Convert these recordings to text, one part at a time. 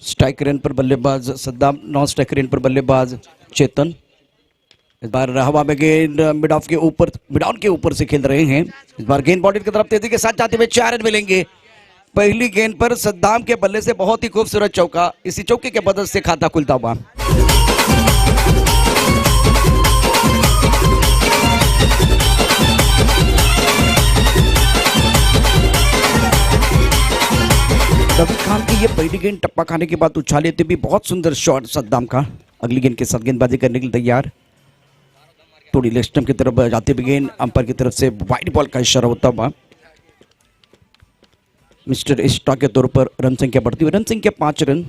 Strike rain पर बल्लेबाज Saddam, non strike rain पर बल्लेबाज चेतन। इस बार हवा में गेंद मिड ऑफ के ऊपर, मिड ऑन के ऊपर से खेल रहे हैं। इस बार गेंद बॉडी की तरफ तेजी के साथ जाते हुए 4 रन मिलेंगे। पहली गेंद पर सद्दाम के बल्ले से बहुत ही खूबसूरत चौका, इसी चौके के मदद से खाता खुलता हुआ। रवि खान की ये पहली गेंद टप्पा खाने के बाद उछाले थे भी बहुत सुंदर शॉट सद्दाम का। अगली गेंद के साथ गेंदबाजी करने के लिए तैयार। थोड़ी लेग स्टंप की तरफ जाते हुए गेंद अंपायर की तरफ से वाइड बॉल का इशारा होता हुआ। मिस्टर एक्स्ट्रा के तौर पर रन संख्या बढ़ती हुई, रन संख्या 5 रन।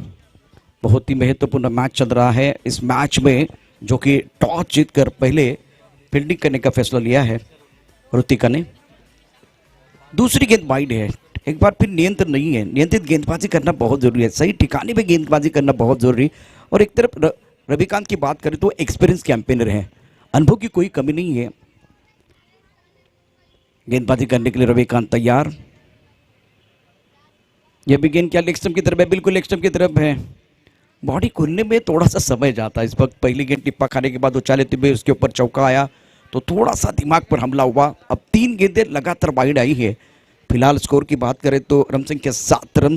बहुत ही महत्वपूर्ण मैच चल रहा है। इस मैच में जो कि टॉस जीतकर पहले फील्डिंग करने का फैसला लिया है ऋतिका ने। दूसरी गेंद वाइड है। एक बार फिर नियंत्रण नहीं है, नियंत्रित गेंदबाजी करना बहुत जरूरी है, सही ठिकाने पे गेंदबाजी करना बहुत जरूरी। और एक तरफ रविकांत की बात करें तो एक्सपीरियंस कैंपेनर है, अनुभव की कोई कमी नहीं है। गेंदबाजी करने के लिए रविकांत तैयार। यह भी गेंद क्या लेग स्टंप की तरफ है, बिल्कुल लेग स्टंप की तरफ है। बॉडी खुलने में थोड़ा सा समय जाता है। इस वक्त पहली गेंद टिप्पा खाने के बाद उछाले हुए उसके ऊपर चौका आया तो थोड़ा सा दिमाग पर हमला हुआ। अब 3 गेंदें लगातार वाइड आई है। फिलहाल स्कोर की बात करें तो रन संख्या 7 रन।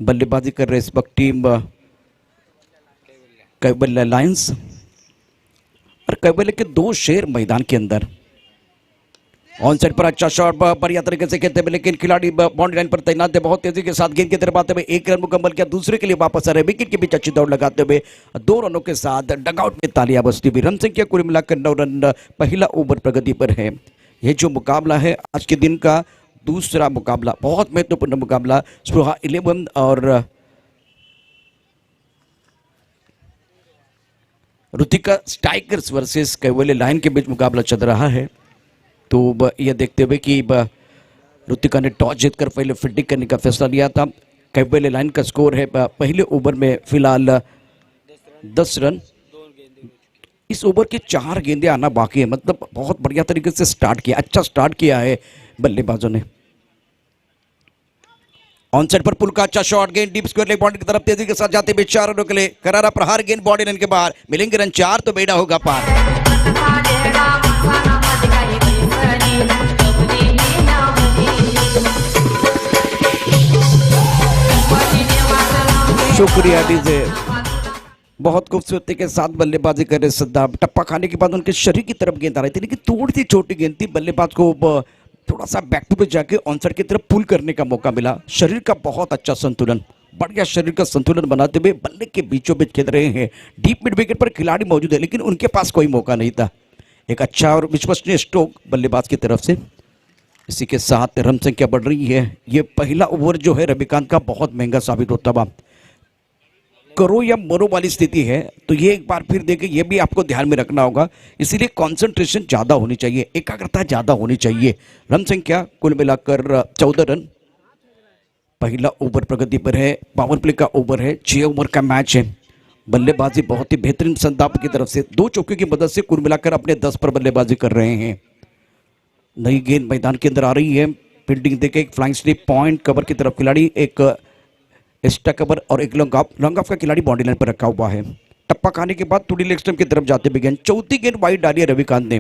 बल्लेबाजी कर रहे इस वक्त टीम कैवल्य लायंस, और कैवल्य के 2 शेर मैदान के अंदर। ऑन साइड पर अच्छा शॉट बढ़िया तरीके से खेलते हुए, लेकिन खिलाड़ी बाउंड्री लाइन पर तैनात है। बहुत तेजी के साथ गेंद की तरफ आते हुए 1 रन मुकम्मल किया। दूसरे के लिए वापस आ रहे, विकेट के बीच अच्छी दौड़ लगाते हुए 2 रनों के साथ डगआउट में तालियां बजती हुई। रन संख्या कुल मिलाकर 9 रन। पहला ओवर प्रगति पर है। यह जो मुकाबला है आज के दिन का दूसरा मुकाबला, बहुत महत्वपूर्ण मुकाबला। सुबह 11 और ऋतिका स्ट्राइकर्स वर्सेस कैवल्य लायन के बीच मुकाबला चल रहा है। तो यह देखते हुए कि ऋतिका ने टॉस जीतकर पहले फील्डिंग करने का फैसला लिया था। कैवल्य लायन का स्कोर है पहले ओवर में फिलहाल 10 रन। इस ओवर के 4 गेंदें आना बाकी है, मतलब बहुत बढ़िया तरीके से स्टार्ट किया, अच्छा स्टार्ट किया है बल्लेबाजों ने। ऑन साइड पर पुल का अच्छा शॉट, गेंद डीप स्क्वायर लेग बाउंड्री की तरफ तेजी के साथ जाते हुए 4 रनों के लिए करारा प्रहार। गेंद बॉडी लाइन के बाहर, मिलेंगे रन 4 तो बेड़ा होगा पार। शुक्रिया डीजे। बहुत खूबसूरती के साथ बल्लेबाजी कर रहे सद्दाम। टप्पा खाने के बाद उनके शरीर की तरफ गेंद आ रही थी, लेकिन थोड़ी सी छोटी गेंद थी। बल्लेबाज को थोड़ा सा बैक टू बैक जाके ऑन साइड की तरफ पुल करने का मौका मिला। शरीर का बहुत अच्छा संतुलन, बढ़िया शरीर का संतुलन बनाते हुए बल्ले के बीचों बीच खेल रहे हैं। डीप मिड विकेट पर खिलाड़ी मौजूद है, लेकिन उनके पास कोई मौका नहीं था। एक अच्छा और विश्वसनीय स्ट्रोक बल्लेबाज की तरफ से। इसी के साथ रन संख्या बढ़ रही है। ये पहला ओवर जो है रविकांत का बहुत महंगा साबित होता हुआ। करो या मरो वाली स्थिति है, तो ये एक बार फिर देखिए, ये भी आपको ध्यान में रखना होगा। इसीलिए कंसंट्रेशन ज़्यादा होनी चाहिए, एकाग्रता ज़्यादा होनी चाहिए। रन संख्या कुल मिलाकर 14 रन। पहला ओवर प्रगति पर है, पावर प्ले का ओवर है, 6 ओवर का मैच है। बल्लेबाजी बहुत ही बेहतरीन सद्दाम की तरफ से 2 चौके की मदद से कुल मिलाकर अपने 10 पर बल्लेबाजी कर रहे हैं। नई गेंद मैदान के अंदर आ रही है। फील्डिंग देके एक फ्लाइंग स्लिप पॉइंट कवर की तरफ खिलाड़ी, एक एक्स्ट्रा कवर और एक लॉन्ग ऑफ का खिलाड़ी बाउंड्री लाइन पर रखा हुआ है। टप्पा खाने के बाद थोड़ी लेग स्टंप की तरफ जाते हुए गेंद, चौथी गेंद वाइड डाली है रविकांत ने।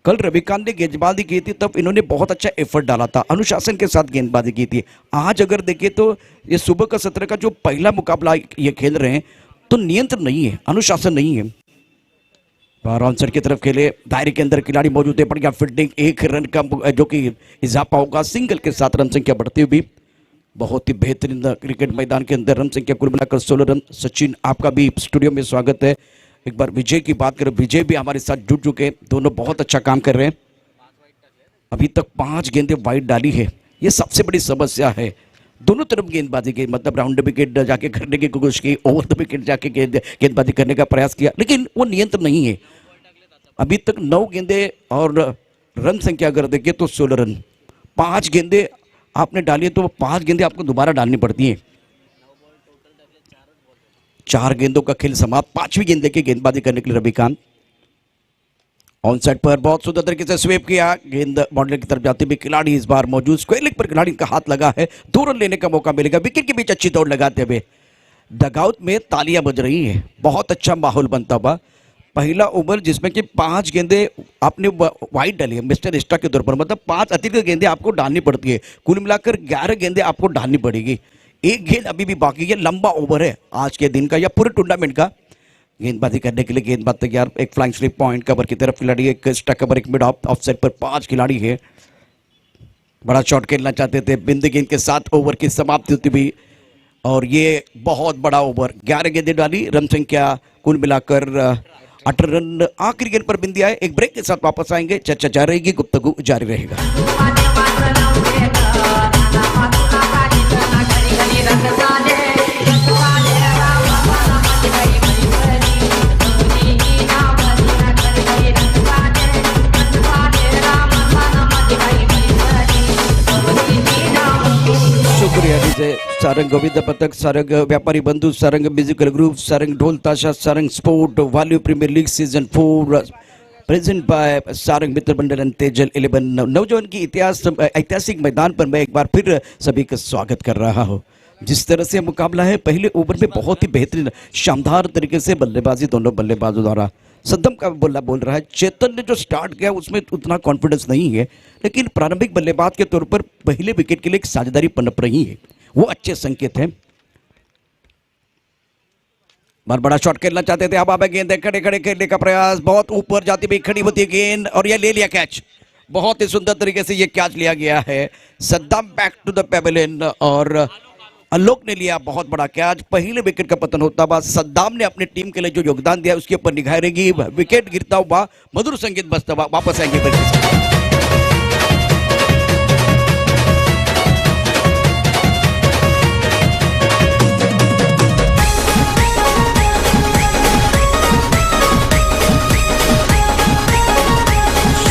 कल रविकांत ने गेंदबाजी की थी, तब इन्होंने बहुत अच्छा एफर्ट डाला था, अनुशासन के साथ गेंदबाजी की थी। आज अगर देखें तो ये सुबह का सत्र का जो पहला मुकाबला ये खेल रहे हैं, तो नियंत्रण नहीं है, अनुशासन नहीं है। आंसर की तरफ खेले, दायरे के अंदर खिलाड़ी मौजूद है। बढ़िया फील्डिंग, 1 रन का जो कि इजाफा होगा, सिंगल के साथ रन संख्या बढ़ती हुई। बहुत ही बेहतरीन क्रिकेट मैदान के अंदर रन संख्या कुल मिलाकर 16 रन। सचिन, आपका भी स्टूडियो में स्वागत है। एक बार विजय की बात करें, विजय भी हमारे साथ जुड़ चुके, दोनों बहुत अच्छा काम कर रहे हैं। अभी तक 5 गेंदें वाइड डाली है, ये सबसे बड़ी समस्या है। दोनों तरफ गेंदबाजी की, मतलब राउंड विकेट जाके करने की कोशिश की, ओवर द विकेट जाके गेंदबाजी करने का प्रयास किया, लेकिन वो नियंत्रण नहीं है। अभी तक 9 गेंदें और रन संख्या अगर देखें तो 16 रन। 5 गेंदें आपने डाली है तो 5 गेंदें आपको दोबारा डालनी पड़ती हैं। 4 गेंदों का खेल समाप्त। 5वीं गेंद लेके गेंदबाजी करने के लिए रविकांत। ऑन साइड पर बहुत सुंदर तरीके से स्वीप किया, गेंद बाउंड्री की तरफ जाते हुए खिलाड़ी इस बार मौजूद, स्क्वायर लेग पर खिलाड़ी का हाथ लगा है। 2 रन लेने का मौका मिलेगा। विकेट के बीच अच्छी दौड़ लगाते हुए डगआउट में तालियां बज रही हैं, बहुत अच्छा माहौल बनता हुआ। पहला ओवर जिसमें कि 5 गेंदें आपने वाइड डाली है मिस्टर स्टा के तौर पर, मतलब 5 अतिरिक्त गेंदें आपको डालनी पड़ती है, कुल मिलाकर 11 गेंदें आपको डालनी पड़ेगी। एक गेंद अभी भी बाकी है, लंबा ओवर है आज के दिन का या पूरे टूर्नामेंट का। गेंदबाजी करने के लिए गेंदबाज तैयार, एक फ्लाइंग स्लिप पॉइंट कवर की तरफ खिलाड़ी, एक स्टक कवर, एक मिड ऑफ साइड पर 5 खिलाड़ी है। बड़ा शॉट खेलना चाहते थे, बिंद गेंद के साथ ओवर की समाप्ति होती हुई और ये बहुत बड़ा ओवर, 11 गेंदें डाली, रन संख्या कुल मिलाकर 18 रन। आखिरी गेंद पर बिंदी आए। एक ब्रेक के साथ वापस आएंगे, चर्चा जारी रहेगी, गुफ्तगू जारी रहेगा। शुक्रिया डीजे सारंग गोविंद पथक, सारंग व्यापारी बंधु, सारंग म्यूजिकल ग्रुप, सारंग ढोल ताशा, Sarang sport volley premier league season 4 present by Sarang Mitra Mandal and Tejal 11। नौजवान की ऐतिहासिक मैदान पर मैं एक बार फिर सभी का स्वागत कर रहा हूँ। जिस तरह से मुकाबला है, पहले ओवर में बहुत ही बेहतरीन शानदार तरीके से बल्लेबाजी दोनों बल्लेबाजों द्वारा। सद्दम का बोल रहा है, चेतन ने जो स्टार्ट किया उसमें उतना कॉन्फिडेंस नहीं है, लेकिन प्रारंभिक बल्लेबाज के तौर पर पहले विकेट के लिए एक साझेदारी पनप रही है, वो अच्छे संकेत हैं। बार बड़ा शॉट खेलना चाहते थे, अब गेंद खड़े खड़े खेलने का प्रयास, बहुत ऊपर जाती हुई खड़ी होती है गेंद और यह ले लिया कैच। बहुत ही सुंदर तरीके से यह कैच लिया गया है। Saddam back to the pavilion और आलोक ने लिया बहुत बड़ा कैच। पहले विकेट का पतन होता हुआ सद्दाम ने अपनी टीम के लिए जो योगदान दिया उसके ऊपर निगाह रहेगी। विकेट गिरता हुआ मधुर संगीत बजता हुआ वापस आएंगे।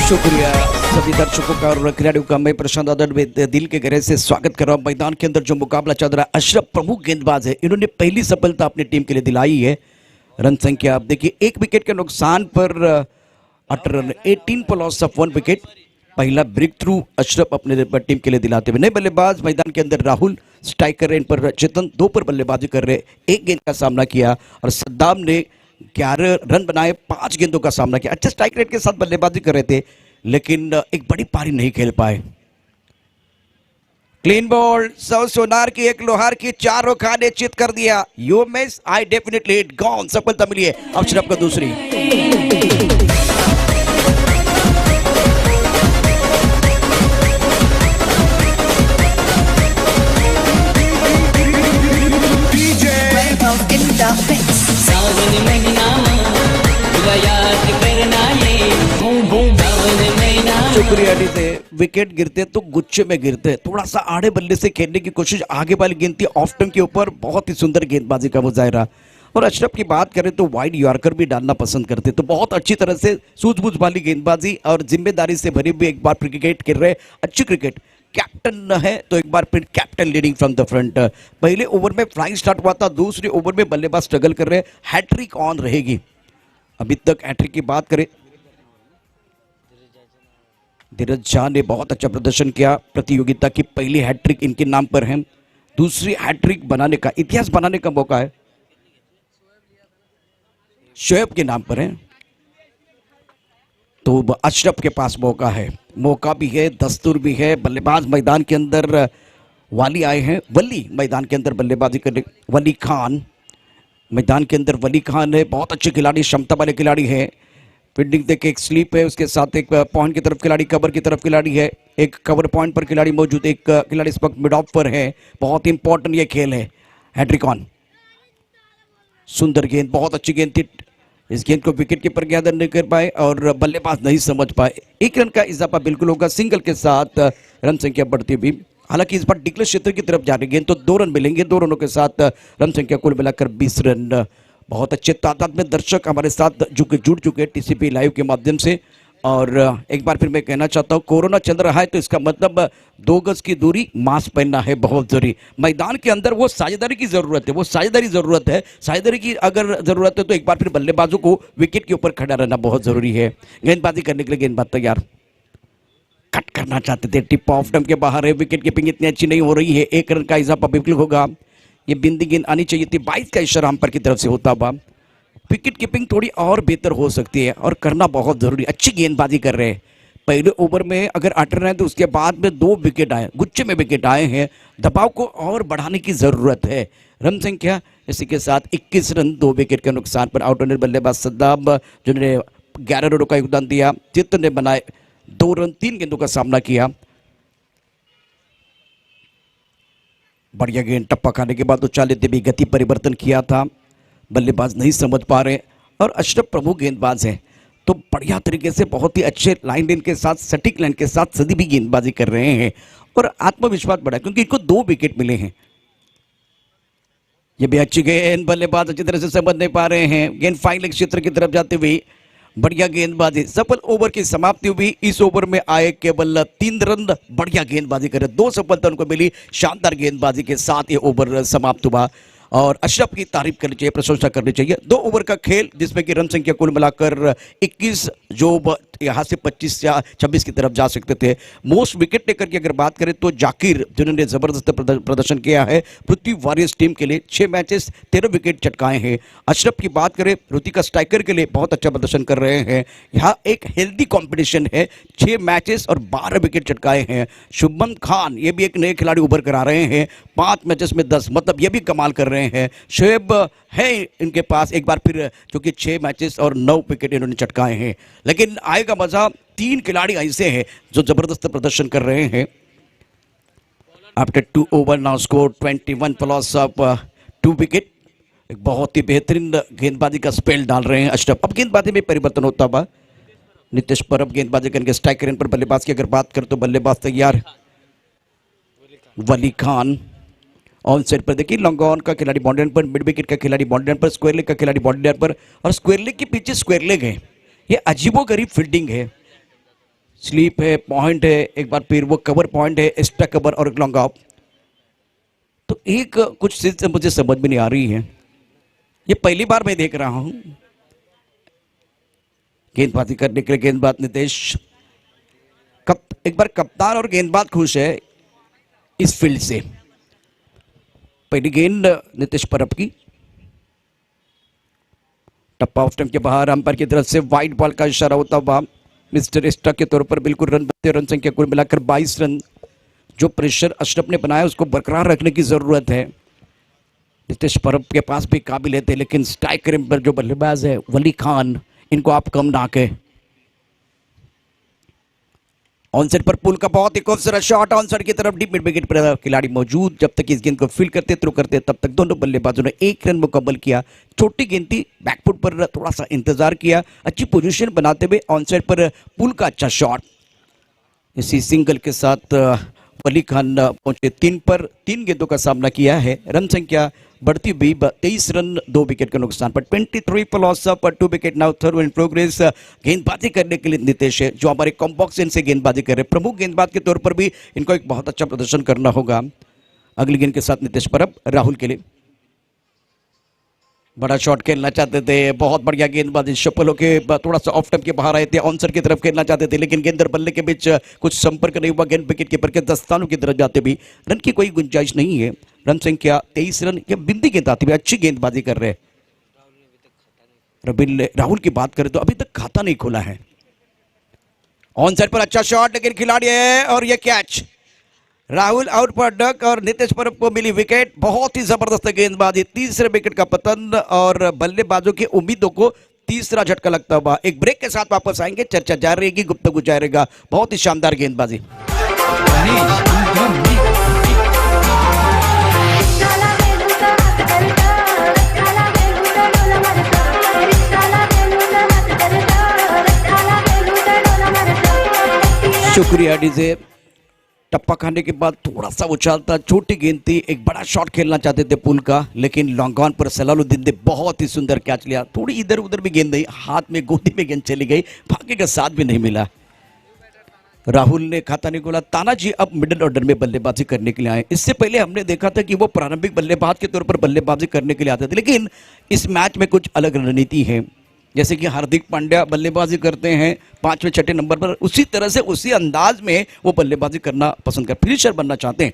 शुक्रिया सभी दर्शकों का और खिलाड़ियों का। मैं प्रशांत आदर दिल के गहरे से स्वागत कर रहा हूँ। मैदान के अंदर जो मुकाबला चल रहा है, अशरफ प्रमुख गेंदबाज है, इन्होंने पहली सफलता अपनी टीम के लिए दिलाई है। रन संख्या आप देखिए, एक विकेट के नुकसान पर 18 रन, 18 पर लॉस ऑफ 1 विकेट। पहला ब्रेक थ्रू अशरफ अपने टीम के लिए दिलाते हुए। नए बल्लेबाज मैदान के अंदर राहुल, स्ट्राइकर इन पर चेतन, 2 पर बल्लेबाजी कर रहे, 1 गेंद का सामना किया और सद्दाम ने 11 रन बनाए, 5 गेंदों का सामना किया। अच्छे स्ट्राइक रेट के साथ बल्लेबाजी कर रहे थे, लेकिन एक बड़ी पारी नहीं खेल पाए। क्लीन बॉल, 100 सोनार की, 1 लोहार की, 4 रोखा ने चित कर दिया। You miss, I definitely hit, gone. सफलता मिली है अशरफ को दूसरी। शुक्रिया डीजे। विकेट गिरते तो गुच्छे में गिरते, थोड़ा सा आड़े बल्ले से खेलने की कोशिश, आगे वाली गेंद थी ऑफ स्टंप के ऊपर, बहुत ही सुंदर गेंदबाजी का मुजाहरा। और अशरफ की बात करें तो वाइड यॉर्कर भी डालना पसंद करते, तो बहुत अच्छी तरह से सूझबूझ वाली गेंदबाजी और जिम्मेदारी से भरी हुई एक बार क्रिकेट खेल रहे, अच्छी क्रिकेट। कैप्टन है तो एक बार फिर captain leading from the front. पहले ओवर में फ्लाइंग स्टार्ट हुआ था, दूसरे ओवर में बल्लेबाज स्ट्रगल कर रहे, हैट्रिक ऑन रहेगी। अभी तक हैट्रिक की बात करें, धीरज झा ने बहुत अच्छा प्रदर्शन किया, प्रतियोगिता की पहली हैट्रिक इनके नाम पर है। दूसरी हैट्रिक बनाने का, इतिहास बनाने का मौका है, शोएब के नाम पर है, तो अशरफ के पास मौका है, मौका भी है, दस्तूर भी है। बल्लेबाज मैदान के अंदर वाली आए हैं, वली मैदान के अंदर बल्लेबाजी करने, वली खान मैदान के अंदर, वली खान है, बहुत अच्छे खिलाड़ी, क्षमता वाले खिलाड़ी है। फील्डिंग देख एक स्लीप है, उसके साथ एक पॉइंट की तरफ खिलाड़ी, कवर की तरफ खिलाड़ी है, एक कवर पॉइंट पर खिलाड़ी मौजूद, एक खिलाड़ी इस वक्त मिड ऑफ पर है। बहुत इंपॉर्टेंट ये खेल है। हैट्रिक ऑन, सुंदर गेंद, बहुत अच्छी गेंद थी। इस गेंद को विकेट कीपर गैदर नहीं कर पाए और बल्लेबाज नहीं समझ पाए। 1 रन का इजाफा बिल्कुल होगा, सिंगल के साथ रन संख्या बढ़ती हुई। हालांकि इस बार डिक्लेयर क्षेत्र की तरफ जा रही गेंद, तो 2 रन मिलेंगे, 2 रनों के साथ रन संख्या कुल मिलाकर 20 रन। बहुत अच्छे तादाद में दर्शक हमारे साथ जुड़ चुके हैं टीसीपी लाइव के माध्यम से। और एक बार फिर मैं कहना चाहता हूँ, कोरोना चल रहा है तो इसका मतलब 2 गज की दूरी, मास्क पहनना है बहुत जरूरी। मैदान के अंदर वो साझेदारी की जरूरत है, वो साझेदारी जरूरत है। साझेदारी की अगर जरूरत है तो एक बार फिर बल्लेबाजों को विकेट के ऊपर खड़ा रहना बहुत जरूरी है। गेंदबाजी करने के लिए गेंदबाज तैयार, कट करना चाहते थे, टिप ऑफ स्टंप के बाहर है। विकेट कीपिंग इतनी अच्छी नहीं हो रही है, 1 रन का इजाफा बिल्कुल होगा। ये बिंदी गेंद आनी चाहिए थी, 22 का इशारा अंपायर की तरफ से होता हुआ। विकेट कीपिंग थोड़ी और बेहतर हो सकती है और करना बहुत जरूरी। अच्छी गेंदबाजी कर रहे हैं। पहले ओवर में अगर 8 रन है तो उसके बाद में 2 विकेट आए, गुच्छे में विकेट आए हैं। दबाव को और बढ़ाने की जरूरत है। रन संख्या इसी के साथ 21 रन, 2 विकेट के नुकसान पर आउट होने बल्लेबाज सद्दाम जिन्होंने 11 रनों का योगदान दिया। चित्त ने बनाए 2 रन, 3 गेंदों का सामना किया। बढ़िया गेंद, टप्पा खाने के बाद उछाले थे भी गति परिवर्तन किया था, बल्लेबाज नहीं समझ पा रहे और अशरफ प्रभु गेंदबाज हैं तो बढ़िया तरीके से बहुत ही अच्छे लाइन लेन के साथ, सटीक लाइन के साथ सदी भी गेंदबाजी कर रहे हैं और आत्मविश्वास बढ़ा क्योंकि इनको 2 विकेट मिले हैं। ये भी अच्छी गेंद, बल्लेबाज अच्छी तरह से समझ नहीं पा रहे हैं। गेंद फाइनल क्षेत्र की तरफ जाते हुए बढ़िया गेंदबाजी, सफल ओवर की समाप्ति हुई। इस ओवर में आए केवल 3 रन। बढ़िया गेंदबाजी करे, 2 सफलता उनको मिली। शानदार गेंदबाजी के साथ ये ओवर समाप्त हुआ और अशरफ की तारीफ करनी चाहिए, प्रशंसा करनी चाहिए। 2 ओवर का खेल जिसमें कि रन संख्या कुल मिलाकर 21, जो यहाँ से 25 या 26 की तरफ जा सकते थे। मोस्ट विकेट टेकर की अगर बात करें तो जाकिर जिन्होंने जबरदस्त प्रदर्शन किया है पृथ्वी वॉरियर्स टीम के लिए, 6 मैचेस 13 विकेट चटकाए हैं। अशरफ की बात करें ऋतिका स्ट्राइकर के लिए बहुत अच्छा प्रदर्शन कर रहे हैं। यहाँ एक हेल्दी कॉम्पिटिशन है, 6 मैचेस और 12 विकेट चटकाए हैं। शुभमन खान ये भी एक नए खिलाड़ी उभर कर आ रहे हैं, 5 मैचेस में 10, मतलब ये भी कमाल कर रहे हैं। शोएब है इनके पास एक बार फिर, जो कि 6 मैचेस और 9 विकेट इन्होंने चटकाए हैं। लेकिन आएगा मजा, 3 खिलाड़ी ऐसे हैं जो जबरदस्त प्रदर्शन कर रहे हैं। After 2 over now score 21 for loss of 2 wicket. एक बहुत ही बेहतरीन गेंदबाजी का स्पेल डाल रहे हैं अशरफ। अब गेंदबाजी में परिवर्तन होता हुआ नितेश परब गेंदबाजी करके स्ट्राइकर पर। बल्लेबाज की अगर बात करें तो बल्लेबाज तैयार वली खान। ऑन साइड पर देखिए लॉन्गॉन का खिलाड़ी बाउंड्री पर, मिड विकेट का खिलाड़ी बाउंड्री पर, स्क्वायर लेग का खिलाड़ी बाउंड्री पर और स्क्वायर लेग के पीछे स्क्वायर लेग है। ये अजीबोगरीब फील्डिंग है, स्लीप है, पॉइंट है, एक बार फिर वो कवर पॉइंट है, एक्स्ट्रा कवर और लॉन्ग ऑफ। तो एक कुछ चीज मुझे समझ में नहीं आ रही है, ये पहली बार मैं देख रहा हूं। गेंदबाजी करने के लिए गेंदबाज नितेश, एक बार कप्तान और गेंदबाज खुश है इस फील्ड से। पहली गेंद नितेश परब की, टप्पा ऑफ स्टंप के बाहर अंपायर की तरफ से वाइड बॉल का इशारा होता हुआ मिस्टर एक्स्ट्रा के तौर पर बिल्कुल रन बनते। रन संख्या कुल मिलाकर 22 रन। जो प्रेशर अशरफ ने बनाया उसको बरकरार रखने की जरूरत है। नितेश परब के पास भी काबिलियत है लेकिन स्ट्राइकर पर जो बल्लेबाज है वली खान, इनको आप कम ना कहें। ऑनसेट पर पुल का बहुत ही खूबसूरत शॉट, ऑनसेट की तरफ डीप मिड विकेट पर खिलाड़ी मौजूद। जब तक इस गेंद को फील्ड करते थ्रो करते तब तक दोनों बल्लेबाजों ने 1 रन मुकम्मल किया। छोटी गेंद थी, बैकफुट पर थोड़ा सा इंतजार किया, अच्छी पोजीशन बनाते हुए ऑनसेट पर पुल का अच्छा शॉट। इसी सिंगल के साथ वली खान पहुंचे 3 पर, 3 गेंदों का सामना किया है। रन संख्या बढ़ती हुई 23 रन, 2 विकेट के नुकसान पर 23 for loss of 2 wicket. Now third in progress. गेंदबाजी करने के लिए नितेश है जो हमारे कॉम्बॉक्स से गेंदबाजी कर रहे हैं। प्रमुख गेंदबाज के तौर पर भी इनको एक बहुत अच्छा प्रदर्शन करना होगा। अगली गेंद के साथ नितेश परब राहुल के लिए बड़ा शॉट खेलना चाहते थे, बहुत बढ़िया गेंदबाजी। शपल के थोड़ा सा ऑफ स्टंप के बाहर आए थे, ऑनसर की तरफ खेलना चाहते थे लेकिन गेंद और बल्ले के बीच कुछ संपर्क नहीं हुआ। गेंद विकेट कीपर के दस्तानों की तरफ जाते भी रन की कोई गुंजाइश नहीं है। रन संख्या 23 रन। ये बिंदी गेंद आती हुई अच्छी गेंदबाजी कर रहे हैं। राहुल की बात करें तो अभी तक खाता नहीं खोला है। ऑन साइड पर अच्छा शॉट लेकिन खिलाड़ी है और ये कैच। राहुल आउट पर डक और नितेश परब को मिली विकेट। बहुत ही जबरदस्त गेंदबाजी, तीसरे विकेट का पतन और बल्लेबाजों की उम्मीदों को तीसरा झटका लगता हुआ। एक ब्रेक के साथ वापस आएंगे, चर्चा जारी रहेगी, गुफ्तगू जारी रहेगा। बहुत ही शानदार गेंदबाजी। शुक्रिया डीजे। टप्पा खाने के बाद थोड़ा सा उछालता, छोटी गेंद थी, एक बड़ा शॉट खेलना चाहते थे पुल का लेकिन लॉन्ग ऑन पर सलालुद्दीन ने बहुत ही सुंदर कैच लिया। थोड़ी इधर उधर भी गेंद नहीं, हाथ में गोदी में गेंद चली गई, भाग्य का साथ भी नहीं मिला। राहुल ने खाता नहीं खोला। तानाजी अब मिडिल ऑर्डर में बल्लेबाजी करने के लिए आए। इससे पहले हमने देखा था कि वो प्रारंभिक बल्लेबाज के तौर पर बल्लेबाजी करने के लिए आते थे लेकिन इस मैच में कुछ अलग रणनीति है। जैसे कि हार्दिक पांड्या बल्लेबाजी करते हैं 5वें 6ठे नंबर पर, उसी तरह से उसी अंदाज में वो बल्लेबाजी करना पसंद कर, फिनिशर बनना चाहते हैं।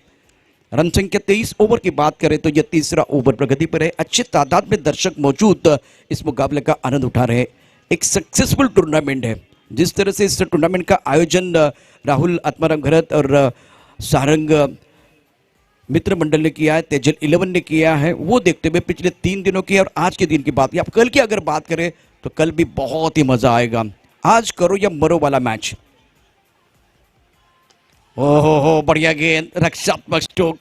रन संख्या 23 ओवर की बात करें तो यह तीसरा ओवर प्रगति पर है। अच्छे तादाद में दर्शक मौजूद इस मुकाबले का आनंद उठा रहे हैं। एक सक्सेसफुल टूर्नामेंट है। जिस तरह से इस टूर्नामेंट का आयोजन राहुल आत्माराम घरत और सारंग मित्र मंडल ने किया है, तेजल 11 ने किया है, वो देखते हुए पिछले 3 दिनों की और आज के दिन की बात, आप कल की अगर बात करें तो कल भी बहुत ही मजा आएगा। आज करो या मरो वाला मैच। ओहो बढ़िया गेंद, रक्षात्मक स्ट्रोक,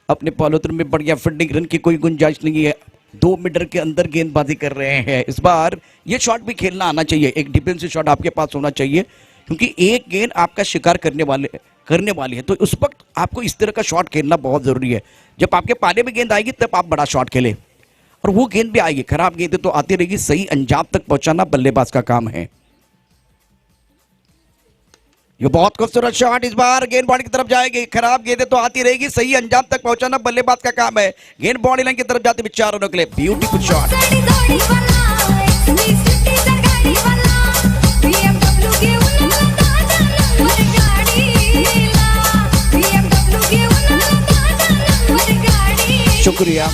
अपने पॉलोत्र में बढ़िया फील्डिंग, रन की कोई गुंजाइश नहीं है। 2 मीटर के अंदर गेंदबाजी कर रहे हैं। इस बार ये शॉट भी खेलना आना चाहिए, एक डिफेंसिव शॉट आपके पास होना चाहिए, क्योंकि एक गेंद आपका शिकार करने वाली है। तो उस वक्त आपको इस तरह का शॉट खेलना बहुत जरूरी है। जब आपके पाले में गेंद आएगी तब आप बड़ा शॉट खेलें, और वो गेंद भी आएगी। खराब गेंद तो आती रहेगी, सही अंजाम तक पहुंचाना बल्लेबाज का काम है। ये बहुत खूबसूरत शॉट, इस बार गेंद बॉडी की तरफ जाएगी। खराब गेंदें तो आती रहेगी, सही अंजाम तक पहुंचाना बल्लेबाज का काम है। गेंद बॉडी लाइन की तरफ जाती हुई 4 रनों के लिए ब्यूटीफुल शॉट। शुक्रिया।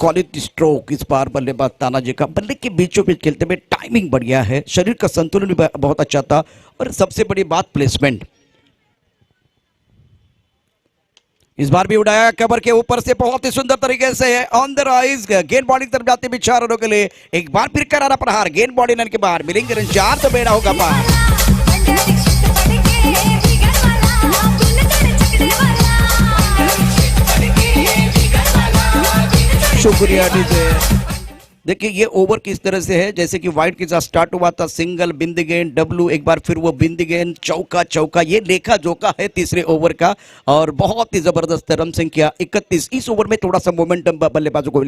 क्वालिटी स्ट्रोक इस बार बल्लेबाज तानाजी का। बल्ले के बीचों बीच खेलते हुए टाइमिंग बढ़िया है, शरीर का संतुलन भी बहुत अच्छा था, और सबसे बड़ी बात प्लेसमेंट। इस बार भी उड़ाया कवर के ऊपर से बहुत ही सुंदर तरीके से, ऑन द राइज। गेंद बॉडी की तरफ जाते हुए 4 रनों के लिए एक बार फिर करारा प्रहार। गेंद बॉडी लाइन के बाहर मिलेंगे रन 4 तो बेड़ा होगा पार। शुक्रिया डीजे। देखिए ये ओवर किस तरह से है, जैसे कि वाइट के साथ स्टार्ट हुआ था, सिंगल, बिंद गेंद, डब्लू, एक बार फिर वो बिंद गेंद, चौका चौका, ये लेखा जोखा है तीसरे ओवर का, और बहुत ही जबरदस्त रन संख्या 31। इस ओवर में थोड़ा सा मोमेंटम बल्लेबाजों को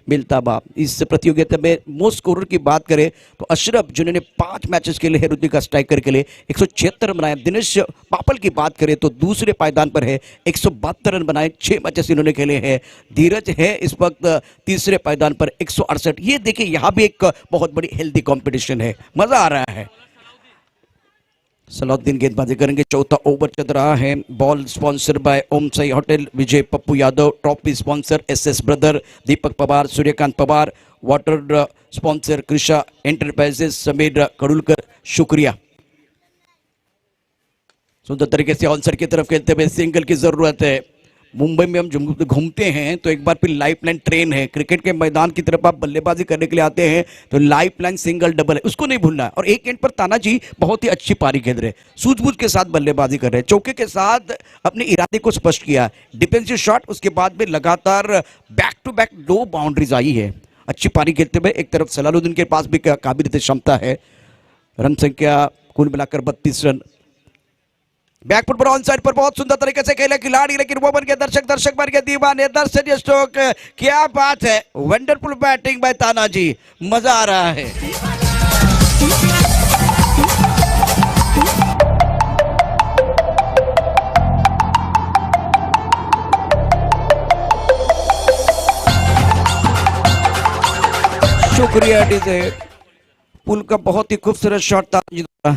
मिलता बा। इस प्रतियोगिता में मोस्ट स्कोरर की बात करें तो अशरफ, जिन्होंने 5 मैचेस के लिए ऋतिका स्ट्राइकर के लिए 176 रन बनाए। दिनेश पापल की बात करें तो दूसरे पायदान पर है, 172 रन बनाए, 6 मैचेस इन्होंने खेले हैं। धीरज है इस वक्त तीसरे पायदान पर 168। ये देखिए यहां भी एक बहुत बड़ी हेल्दी कंपटीशन है, मजा आ रहा है। सलाउद्दीन गेंदबाजी करेंगे, चौथा ओवर चल रहा है। Ball sponsor by Om Sai hotel, Vijay Pappu Yadav, trophy sponsor SS brother, Deepak Pawar, Suryakant Pawar, water sponsor Krisha enterprises, Samir Kadulkar, शुक्रिया। सुंदर तरीके से ऑनसाइड की तरफ खेलते हुए सिंगल की जरूरत है। मुंबई में हम घूमते हैं तो एक बार फिर लाइफ लाइन ट्रेन है। क्रिकेट के मैदान की तरफ आप बल्लेबाजी करने के लिए आते हैं तो लाइफ लाइन सिंगल डबल है, उसको नहीं भूलना है। और एक एंड पर तानाजी बहुत ही अच्छी पारी खेल रहे, सूझबूझ के साथ बल्लेबाजी कर रहे हैं, चौके के साथ अपने इरादे को स्पष्ट किया। डिफेंसिव शॉट, उसके बाद में लगातार बैक टू बैक 2 बाउंड्रीज आई है। अच्छी पारी खेलते हुए एक तरफ सलालुद्दीन के पास भी काबिलियत क्षमता है। रन संख्या कुल मिलाकर 32 रन। बैकफुट पर ऑन साइड पर बहुत सुंदर तरीके से खेले खिलाड़ी, लेकिन वो बन के दर्शक बन के दीवाने। दर्शन स्ट्रोक, क्या बात है, वंडरफुल बैटिंग बाय तानाजी, मजा आ रहा है। शुक्रिया डीजे। पुल का बहुत ही खूबसूरत शॉट तानाजी द्वारा,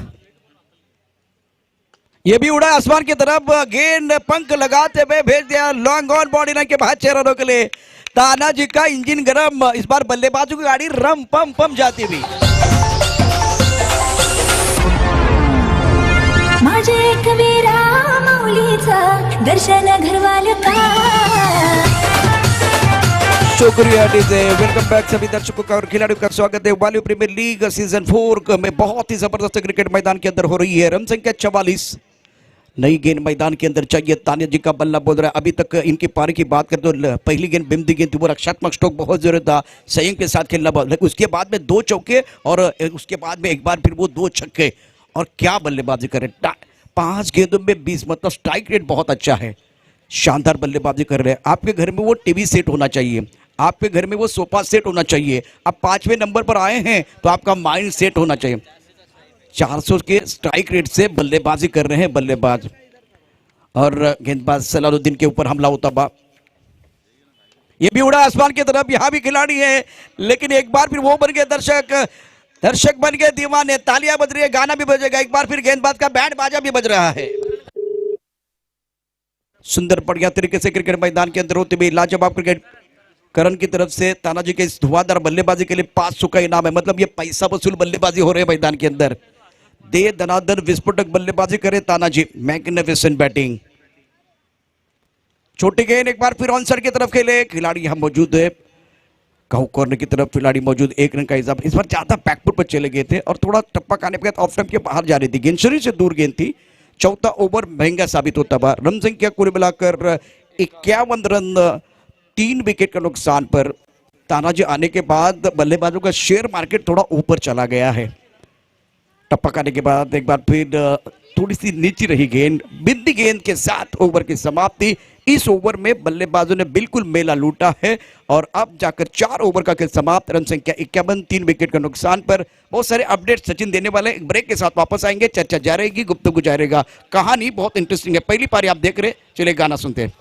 ये भी उड़ा आसमान की तरफ, गेंद पंख लगाते हुए भेज दिया लॉन्ग ऑन बॉडी लाइन के बाहर 6 रनों के लिए। तानाजी का इंजन गरम, इस बार बल्लेबाजों की गाड़ी रम पम पम जाती हुई। माझे कबीरा माऊलीचा दर्शन घरवाल का। शुक्रिया डीजे। वेलकम बैक सभी दर्शकों का और खिलाड़ियों का स्वागत है। वाली प्रीमियर लीग सीजन 4 में बहुत ही जबरदस्त क्रिकेट मैदान के अंदर हो रही है। रन संख्या 44, नई गेंद मैदान के अंदर चाहिए। तानिया जी का बल्ला बोल रहा है। अभी तक इनकी पारी की बात करें तो पहली गेंद बिंदी गेंद थी, वो रक्षात्मक स्ट्रोक बहुत जरूरत था, संयम के साथ खेलना बहुत, उसके बाद में 2 चौके और उसके बाद में एक बार फिर वो 2 छक्के, और क्या बल्लेबाजी करे। 5 गेंदों में 20, मतलब स्ट्राइक रेट बहुत अच्छा है। शानदार बल्लेबाजी कर रहे हैं। आपके घर में वो टीवी सेट होना चाहिए, आपके घर में वो सोफा सेट होना चाहिए। आप 5वें नंबर पर आए हैं तो आपका माइंड सेट होना चाहिए। 400 के स्ट्राइक रेट से बल्लेबाजी कर रहे हैं बल्लेबाज, और गेंदबाज सलालुद्दीन के ऊपर हमला होता बा। ये भी उड़ा आसमान की तरफ, यहां भी खिलाड़ी है, लेकिन एक बार फिर वो बन गए दर्शक बन गए दीवाने। तालियां बज रही है, गाना भी बजेगा, एक बार फिर गेंदबाज का बैंड बाजा भी बज रहा है। सुंदर बढ़िया तरीके से क्रिकेट मैदान के अंदर होते हुए लाजवाब क्रिकेट करण की तरफ से तानाजी के इस धुआंधार बल्लेबाजी के लिए 500 का इनाम है। मतलब ये पैसा वसूल बल्लेबाजी हो रही है मैदान के अंदर। दे दनादन विस्फोटक बल्लेबाजी करे तानाजी, मैग्निफिसेंट बैटिंग। छोटी गेंद एक बार फिर ऑन साइड की तरफ खेले, खिलाड़ी यहां मौजूद है। काउ कॉर्नर की तरफ खिलाड़ी मौजूद, 1 रन का हिसाब। इस बार ज्यादा बैकफुट पर चले गए थे और थोड़ा टप्पा खाने के बाद ऑफ स्टंप के बाहर जा रही थी गेंद, शरीर से दूर गेंद थी। चौथा ओवर महंगा साबित होता हुआ। रन संख्या कुल मिलाकर 51 रन, 3 विकेट का नुकसान पर। तानाजी आने के बाद बल्लेबाजों का शेयर मार्केट थोड़ा ऊपर चला गया है। टप्पा खाने के बाद एक बार फिर थोड़ी सी नीचे रही गेंद, बिंदी गेंद के साथ ओवर की समाप्ति। इस ओवर में बल्लेबाजों ने बिल्कुल मेला लूटा है और अब जाकर 4 ओवर का खेल समाप्त। रन संख्या 51, 3 विकेट का नुकसान पर। बहुत सारे अपडेट सचिन देने वाले, एक ब्रेक के साथ वापस आएंगे। चर्चा जारी रहेगी, गुफ्तगू जारी रहेगा। कहानी बहुत इंटरेस्टिंग है। पहली पारी आप देख रहे, चलिए गाना सुनते हैं।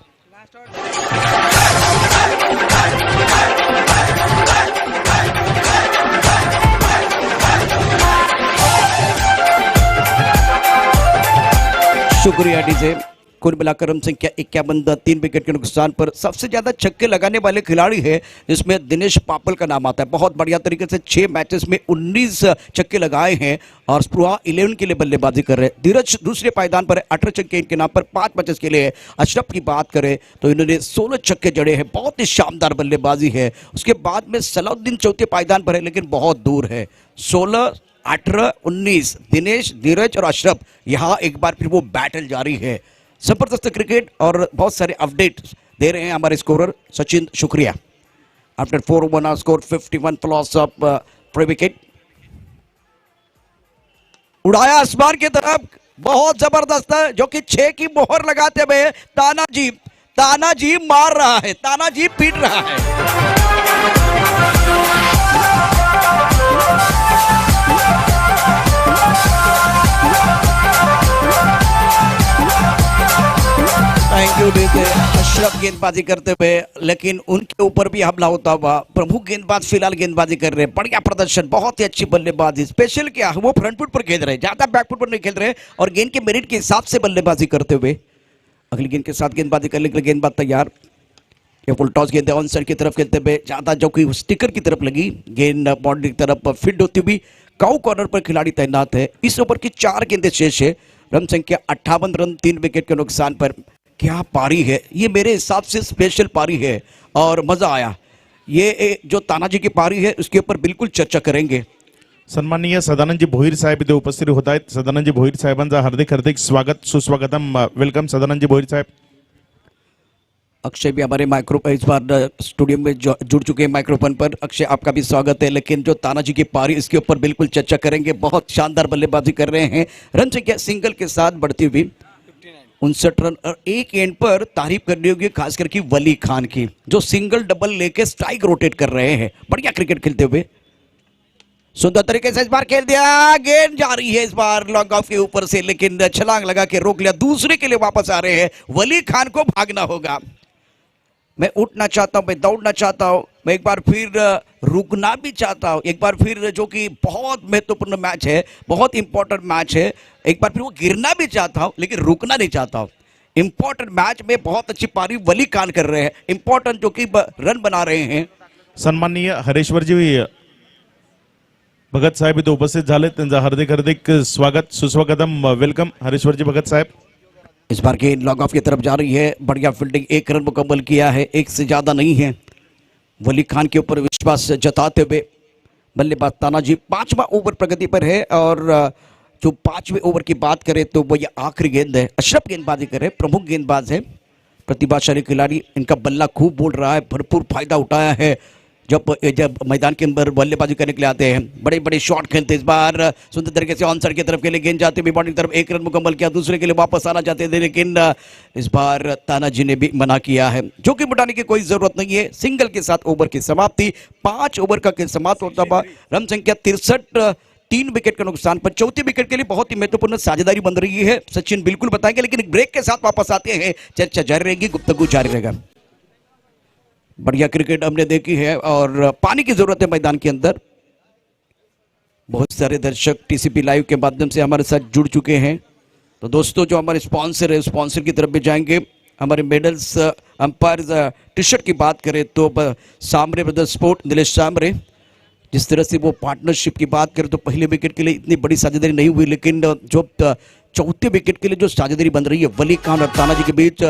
शुक्रिया डीजे। कुल मिलाकर रन संख्या 51, 3 विकेट के नुकसान पर। सबसे ज्यादा छक्के लगाने वाले खिलाड़ी है जिसमें दिनेश पापल का नाम आता है। बहुत बढ़िया तरीके से 6 मैचेस में 19 छक्के लगाए हैं और स्पृहा 11 के लिए बल्लेबाजी कर रहे हैं। धीरज दूसरे पायदान पर है, 18 छक्के इनके नाम पर, 5 मैचेस के लिए। अशरफ की बात करें तो इन्होंने 16 छक्के जड़े हैं, बहुत ही शानदार बल्लेबाजी है। उसके बाद में सलाउद्दीन चौथे पायदान पर है लेकिन बहुत दूर है। 16, 18, 19 दिनेश, धीरज और अशरफ, यहां एक बार फिर वो बैटल जारी है। जबरदस्त क्रिकेट और बहुत सारे अपडेट दे रहे हैं हमारे स्कोरर सचिन, शुक्रिया। After 4 over score 51 for loss of 3 wicket. उड़ाया आसमान की तरफ, बहुत जबरदस्त है, जो कि 6 की मोहर लगाते हुए तानाजी मार रहा है, तानाजी पीट रहा है। Thank you DJ. अशरफ गेंदबाजी करते हुए, लेकिन उनके ऊपर भी हमला होता हुआ। प्रमुख गेंदबाज फिलहाल गेंदबाजी कर रहे हैं, बढ़िया प्रदर्शन, बहुत ही अच्छी बल्लेबाजी। स्पेशल क्या है, वो फ्रंट फुट पर खेल रहे हैं, ज्यादा बैकफुट पर नहीं खेल रहे और गेंद के मेरिट के हिसाब से बल्लेबाजी करते हुए। अगली गेंद के साथ गेंदबाजी करने के लिए गेंदबाज तैयार। ये फुल टॉस गेंद ऑन साइड की तरफ खेलते हुए, ज्यादा जो कि स्टिकर की तरफ लगी गेंद, बाउंड्री की तरफ फील्ड होती हुई। काउ कॉर्नर पर खिलाड़ी तैनात है। इस ओवर की 4 गेंदें शेष है। रन संख्या 58 रन, 3 विकेट के नुकसान पर। क्या पारी है ये, मेरे हिसाब से स्पेशल पारी है और मजा आया। ये जो तानाजी की पारी है उसके ऊपर बिल्कुल चर्चा करेंगे। सन्माननीय सदानंदजी भोईर साहेब इथे उपस्थित होत आहेत। सदानंदजी भोईर साहेबांचा हार्दिक हार्दिक स्वागत, सुस्वागतम, वेलकम सदानंदजी भोईर साहेब। अक्षय भी हमारे माइक्रो इस बार स्टूडियो में जुड़ चुके हैं माइक्रोफोन पर। अक्षय आपका भी स्वागत है। लेकिन जो तानाजी की पारी, इसके ऊपर बिल्कुल चर्चा करेंगे। बहुत शानदार बल्लेबाजी कर रहे हैं। रन संख्या सिंगल के साथ बढ़ती हुई 59 रन और एक एंड पर तारीफ करनी होगी खास करके वली खान की, जो सिंगल डबल लेके स्ट्राइक रोटेट कर रहे हैं, बढ़िया क्रिकेट खेलते हुए। सुंदर तरीके से इस बार खेल दिया, गेंद जा रही है इस बार लॉन्ग ऑफ के ऊपर से, लेकिन छलांग लगा के रोक लिया। दूसरे के लिए वापस आ रहे हैं, वली खान को भागना होगा। मैं उठना चाहता हूं, मैं दौड़ना चाहता हूं, मैं एक बार फिर रुकना भी चाहता हूं, एक बार फिर जो कि बहुत महत्वपूर्ण मैच है, बहुत इंपॉर्टेंट मैच है, एक बार फिर वो गिरना भी चाहता हूं लेकिन रुकना नहीं चाहता हूं। इंपॉर्टेंट मैच में बहुत अच्छी पारी वली खान कर रहे हैं, इंपॉर्टेंट जो कि रन बना रहे हैं। सन्माननीय हरेश्वरजी भगत साहेब इथे उपस्थित झाले, त्यांचं हार्दिक हार्दिक स्वागत, सुस्वागतम, वेलकम हरेश्वरजी भगत साहेब। इस बार गेंद लॉन्ग ऑफ की तरफ जा रही है, बढ़िया फील्डिंग, 1 रन मुकम्मल किया है, 1 से ज्यादा नहीं है। वली खान के ऊपर विश्वास जताते हुए बल्लेबाज तानाजी 5वां ओवर प्रगति पर है और जो 5वें ओवर की बात करें तो वो ये आखिरी गेंद है। अशरफ गेंदबाजी करे, प्रमुख गेंदबाज है, प्रतिभाशाली खिलाड़ी, इनका बल्ला खूब बोल रहा है, भरपूर फायदा उठाया है जब मैदान के अंदर बल्लेबाजी करने के लिए आते हैं। बड़े बड़े शॉट खेलते, इस बार सुंदर तरीके से ऑन साइड की तरफ के लिए गेंद जाते हुए बाउंड्री की तरफ, 1 रन मुकम्मल किया, दूसरे के लिए वापस आना चाहते थे लेकिन इस बार तानाजी ने भी मना किया है, जो कि बुटाने की कोई जरूरत नहीं है। सिंगल के साथ ओवर की समाप्ति, 5 ओवर का खेल समाप्त होता हुआ। रन संख्या 63, 3 विकेट का नुकसान पर। चौथी विकेट के लिए बहुत ही महत्वपूर्ण साझेदारी बन रही है, सचिन बिल्कुल बताएंगे, लेकिन एक ब्रेक के साथ वापस आते हैं, चर्चा जारी रहेगी, गुफ्तगू जारी रहेगा। बढ़िया क्रिकेट हमने देखी है और पानी की जरूरत है मैदान के अंदर। बहुत सारे दर्शक टीसीपी लाइव के माध्यम से हमारे साथ जुड़ चुके हैं, तो दोस्तों जो हमारे स्पॉन्सर है, स्पॉन्सर की तरफ भी जाएंगे। हमारे मेडल्स अंपायर टी शर्ट की बात करें तो सामरे ब्रदर स्पोर्ट नीलेश सामरे, जिस तरह से वो पार्टनरशिप की बात करें तो पहले विकेट के लिए इतनी बड़ी साझेदारी नहीं हुई, लेकिन जो चौथे विकेट के लिए जो साझेदारी बन रही है वली खान और तानाजी के बीच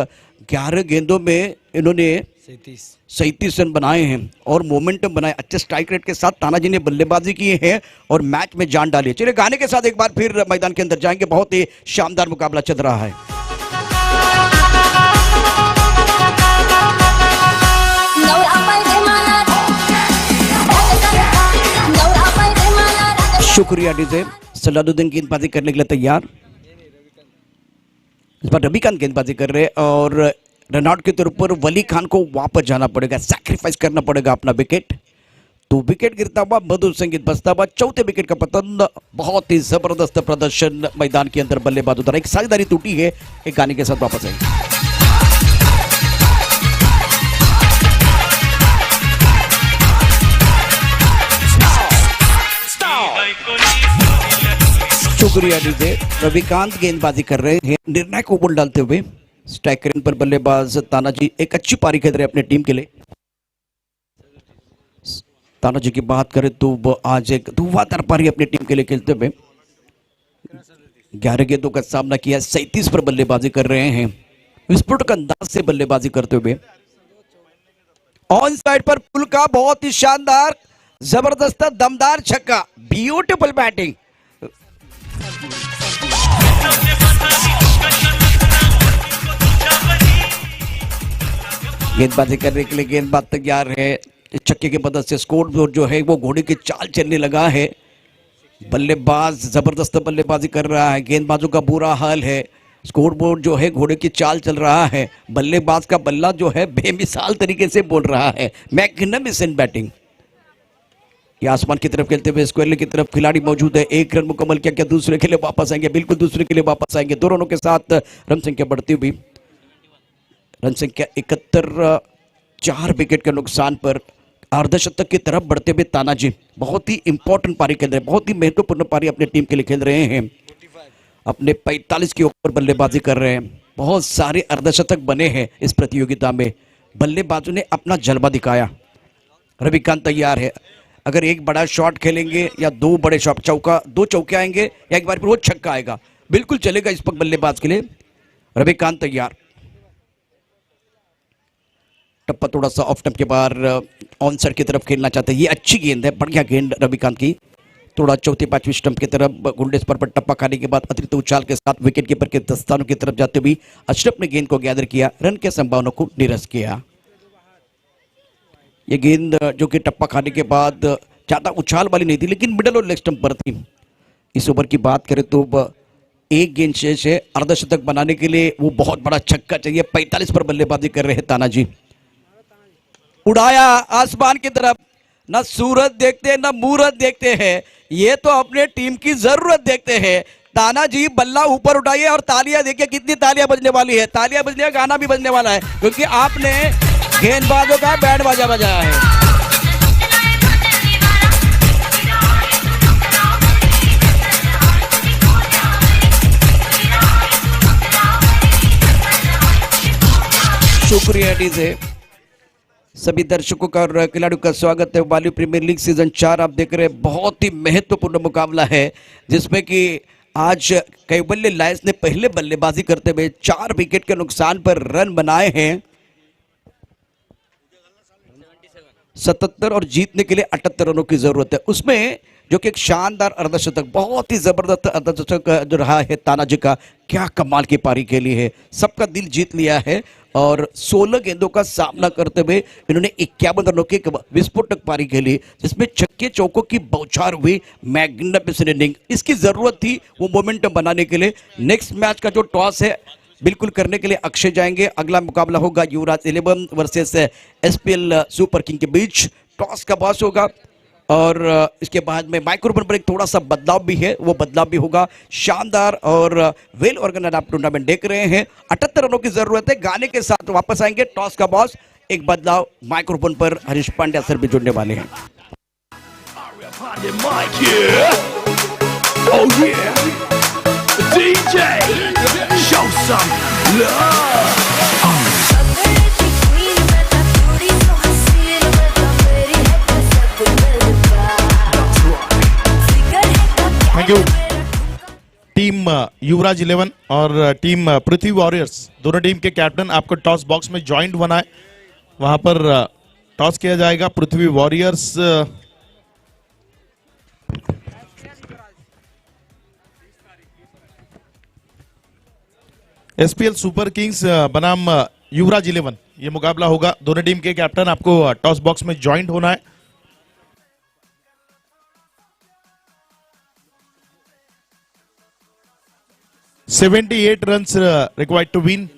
11 गेंदों में इन्होंने 37 रन बनाए हैं और मोमेंटम बनाए। अच्छे स्ट्राइक रेट के साथ तानाजी ने बल्लेबाजी की है और मैच में जान डाली है। चलिए गाने के साथ एक बार फिर मैदान के अंदर जाएंगे। बहुत ही शानदार मुकाबला चल रहा है। शुक्रिया डीजे। सलाहुद्दीन गेंदबाजी करने के लिए तैयार। इस बार रविकांत गेंदबाजी कर रहे हैं और रनआउट के तौर पर वली खान को वापस जाना पड़ेगा, सैक्रिफाइस करना पड़ेगा अपना विकेट। तो विकेट गिरता हुआ मधुर संगीत बजता हुआ, चौथे विकेट का पतन। बहुत ही जबरदस्त प्रदर्शन मैदान के अंदर बल्लेबाजों द्वारा। एक साझेदारी टूटी है, एक गाने के साथ वापस आएंगे। शुक्रिया डीजे। रविकांत गेंदबाजी कर रहे हैं निर्णायक ओवर डालते हुए। स्ट्राइक रेट पर बल्लेबाज तानाजी एक अच्छी पारी खेल रहे हैं अपने टीम के लिए। तानाजी की बात करें तो वो आज एक धुआंधार पारी अपनी टीम के लिए खेलते हुए 11 गेंदों का सामना किया। 37 पर बल्लेबाजी कर रहे हैं, विस्फोटक अंदाज से बल्लेबाजी करते हुए। ऑन साइड पर पुल का बहुत ही शानदार जबरदस्त दमदार छक्का, ब्यूटीफुल बैटिंग। गेंदबाजी करने के लिए गेंदबाज तैयार है। छक्के की मदद से स्कोर बोर्ड जो है वो घोड़े की चाल चलने लगा है। बल्लेबाज जबरदस्त बल्लेबाजी कर रहा है, गेंदबाजों का बुरा हाल है। स्कोर बोर्ड जो है घोड़े की चाल चल रहा है। बल्लेबाज का बल्ला जो है बेमिसाल तरीके से बोल रहा है, मैग्निफिसेंट बैटिंग। ये आसमान की तरफ खेलते हुए स्क्वायर की तरफ खिलाड़ी मौजूद है। एक रन मुकम्मल किया, क्या दूसरे के लिए वापस आएंगे? बिल्कुल दूसरे के लिए वापस आएंगे। 2 रनों के साथ रन संख्या बढ़ती हुई, रन संख्या 71। 4 विकेट के नुकसान पर अर्धशतक की तरफ बढ़ते हुए तानाजी बहुत ही इंपॉर्टेंट पारी खेल रहे हैं, बहुत ही महत्वपूर्ण पारी अपनी टीम के लिए खेल रहे हैं। अपने 45 के ऊपर बल्लेबाजी कर रहे हैं। बहुत सारे अर्धशतक बने हैं इस प्रतियोगिता में। बल्लेबाजों ने अपना जलवा दिखाया। रविकांत तैयार है। अगर एक बड़ा शॉट खेलेंगे या 2 बड़े शॉट, चौका 2 चौके आएंगे या एक बार फिर वो छक्का आएगा, बिल्कुल चलेगा इस पक बल्लेबाज के लिए। रविकांत तैयार। टप्पा थोड़ा सा ऑफ स्टंप के बाहर ऑन साइड की तरफ खेलना चाहते हैं। ये अच्छी गेंद है, बढ़िया गेंद रविकांत की। थोड़ा चौथी 5वीं स्टंप की तरफ गुंडेस पर टप्पा खाने के बाद अतिरिक्त उछाल के साथ विकेट कीपर के दस्तानों की तरफ जाते हुए अशरफ ने गेंद को गैदर किया, रन के संभावना को निरस्त किया। ये गेंद जो कि टप्पा खाने के बाद ज्यादा उछाल वाली नहीं थी, लेकिन मिडल और लेग स्टंप पर थी। इस ओवर की बात करें तो एक गेंद शेष है। अर्धशतक बनाने के लिए वो बहुत बड़ा छक्का चाहिए। 45 पर बल्लेबाजी कर रहे हैं तानाजी। उड़ाया आसमान की तरफ। ना सूरज देखते ना मूरत देखते हैं, ये तो अपने टीम की जरूरत देखते हैं। तानाजी बल्ला ऊपर उठाइए और तालियां देखिए, कितनी तालियां बजने वाली है। तालियां बजने का गाना भी बजने वाला है, क्योंकि आपने गेंदबाजों का बैंड बाजा बजाया है। शुक्रिया डीजे। सभी दर्शकों का और खिलाड़ियों का स्वागत है। वाली प्रीमियर लीग सीजन 4 आप देख रहे हैं। बहुत ही महत्वपूर्ण मुकाबला है, जिसमें कि आज कैवल्य लायंस ने पहले बल्लेबाजी करते हुए 4 विकेट के नुकसान पर रन बनाए हैं 77 और जीतने के लिए 78 रनों की जरूरत है। उसमें जो कि एक शानदार अर्धशतक, बहुत ही जबरदस्त अर्धशतक जो रहा है तानाजी का। क्या कमाल की पारी खेली है, सबका दिल जीत लिया है। और 16 गेंदों का सामना करते हुए इन्होंने 51 रनों की विस्फोटक पारी खेली, जिसमें छक्के चौकों की बौछार हुई। मैग्निफिसेंट इनिंग, इसकी जरूरत थी वो मोमेंटम बनाने के लिए। नेक्स्ट मैच का जो टॉस है बिल्कुल करने के लिए अक्षय जाएंगे। अगला मुकाबला होगा युवराज 11 वर्सेस SPL सुपर किंग के बीच। टॉस का बॉस होगा और इसके बाद में माइक्रोफोन पर एक थोड़ा सा बदलाव भी है, वो बदलाव भी होगा। शानदार और वेल ऑर्गेनाइज्ड आप टूर्नामेंट देख रहे हैं। 78 रनों की जरूरत है। गाने के साथ वापस आएंगे टॉस का बॉस। एक बदलाव माइक्रोफोन पर हरीश पांड्या सर भी जुड़ने वाले हैं। DJ, show some love. Thank you. Team Yuvraj 11 और टीम पृथ्वी वॉरियर्स, दोनों टीम के कैप्टन आपको टॉस बॉक्स में ज्वाइंट होना है। वहां पर टॉस किया जाएगा। Prithvi warriors SPL super kings बनाम युवराज 11, ये मुकाबला होगा। दोनों टीम के कैप्टन आपको टॉस बॉक्स में ज्वाइंट होना है। $78 runs required to win.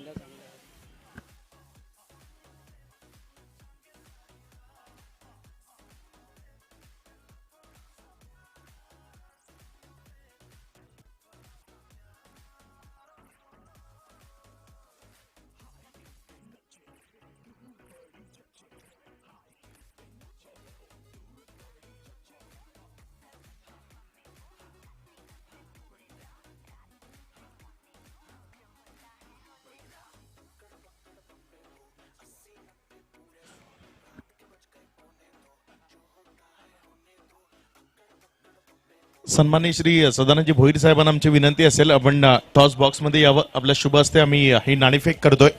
सन्माननीय श्री सदानंदजी भोईर साहेबांना आमची विनंती असेल, आपण टॉस बॉक्स मध्ये यावं। आपल्या शुभ हस्ते आम्ही ही नाणेफेक करतोय।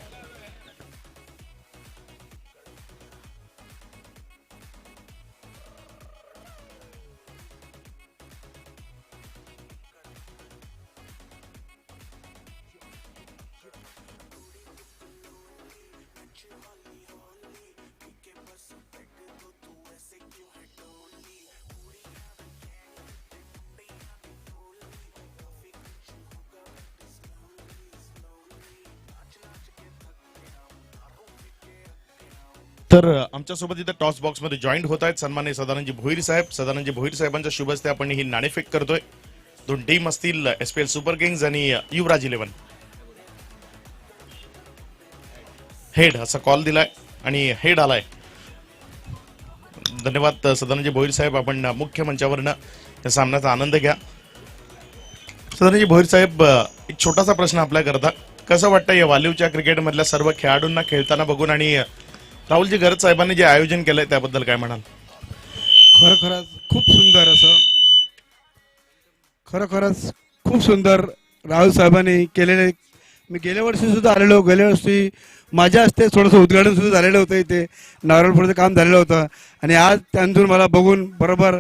तर आमच्यासोबत इथे टॉस बॉक्स मध्ये जॉईंट होत आहेत सन्माननीय सदानंदजी भोईर साहेब। सदानंदजी भोईर साहेबांच्या शुभ हस्ते आपण ही नाणेफेक करतोय। दोन टीम असतील एसपीएल सुपर किंग्स आणि युवराज 11। हेड असा कॉल दिलाय आणि हेड आलाय। धन्यवाद सदानंदजी भोईर साहेब, आपण मुख्य मंचावरनं या सामन्याचा आनंद घ्या। सदानंदजी भोईर साहेब, एक छोटासा प्रश्न आपल्या करता, कसं वाटतं या वालिवच्या क्रिकेट मधल्या सर्व खेळाडूंना खेळताना बघून आणि राहुलजी गरज साहेबांनी जे आयोजन केलंय त्याबद्दल काय म्हणाल? खरोखरच खूप सुंदर असं, खरोखरच खूप सुंदर राहुल साहेबांनी केलेले। मी गेल्या वर्षी सुद्धा आलेलो, गेल्या वर्षी माझ्या हस्ते थोडंसं उद्घाटन सुद्धा झालेलं होतं, इथे नारळपूरचं काम झालेलं होतं आणि आज त्यांतून मला बघून बरोबर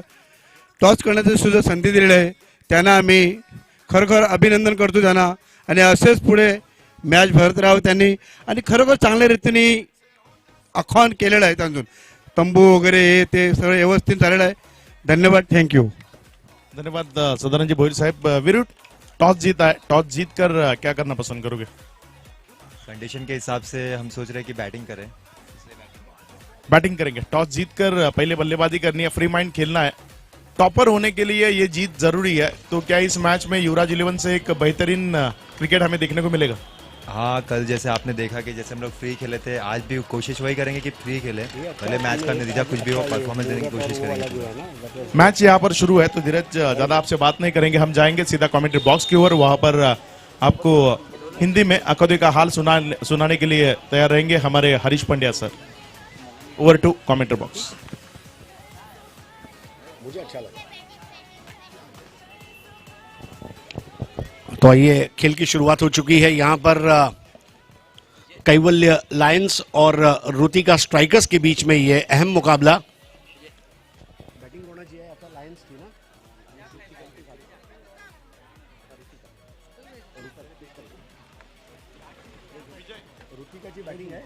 टॉस करण्याची सुद्धा संधी दिलेली आहे। त्यांना आम्ही खरोखर अभिनंदन करतो त्यांना आणि असेच पुढे मॅच भरत राहावं त्यांनी आणि खरोखर चांगल्या रीतीने आख्वान केलेलं आहे। त्यांतून तंबू वगैरे हे ते सगळं व्यवस्थित झालेलं आहे। धन्यवाद, थँक्यू। धन्यवाद सदानंदजी भोईर साहब। विरुट टॉस जीता है, टॉस जीत कर क्या करना पसंद करोगे? कंडीशन के हिसाब से हम सोच रहे हैं कि बैटिंग करें। बैटिंग करेंगे। टॉस जीत कर पहले बल्लेबाजी करनी है, फ्री माइंड खेलना है। टॉपर होने के लिए ये जीत जरूरी है, तो क्या इस मैच में युवराज 11 से एक बेहतरीन क्रिकेट हमें देखने को मिलेगा? हाँ, कल जैसे आपने देखा कि जैसे हम लोग फ्री खेले थे, आज भी कोशिश वही करेंगे कि फ्री खेले। पहले मैच का नतीजा कुछ भी हो, परफॉर्मेंस देने की कोशिश करेंगे। मैच यहाँ पर शुरू है, तो धीरज ज्यादा आपसे बात नहीं करेंगे, हम जाएंगे सीधा कमेंट्री बॉक्स की ओर। वहां पर आपको हिंदी में अकौदी का हाल सुनाने के लिए तैयार रहेंगे हमारे Harish Pandya sir. Over to commentary box. मुझे अच्छा लगा। तो आइए, खेल की शुरुआत हो चुकी है। यहाँ पर कैवल्य लायंस और रुतिका स्ट्राइकर्स के बीच में ये अहम मुकाबला। बैटिंग होना चाहिए आपका, लायंस थी ना? रुतिका जी बैटिंग है।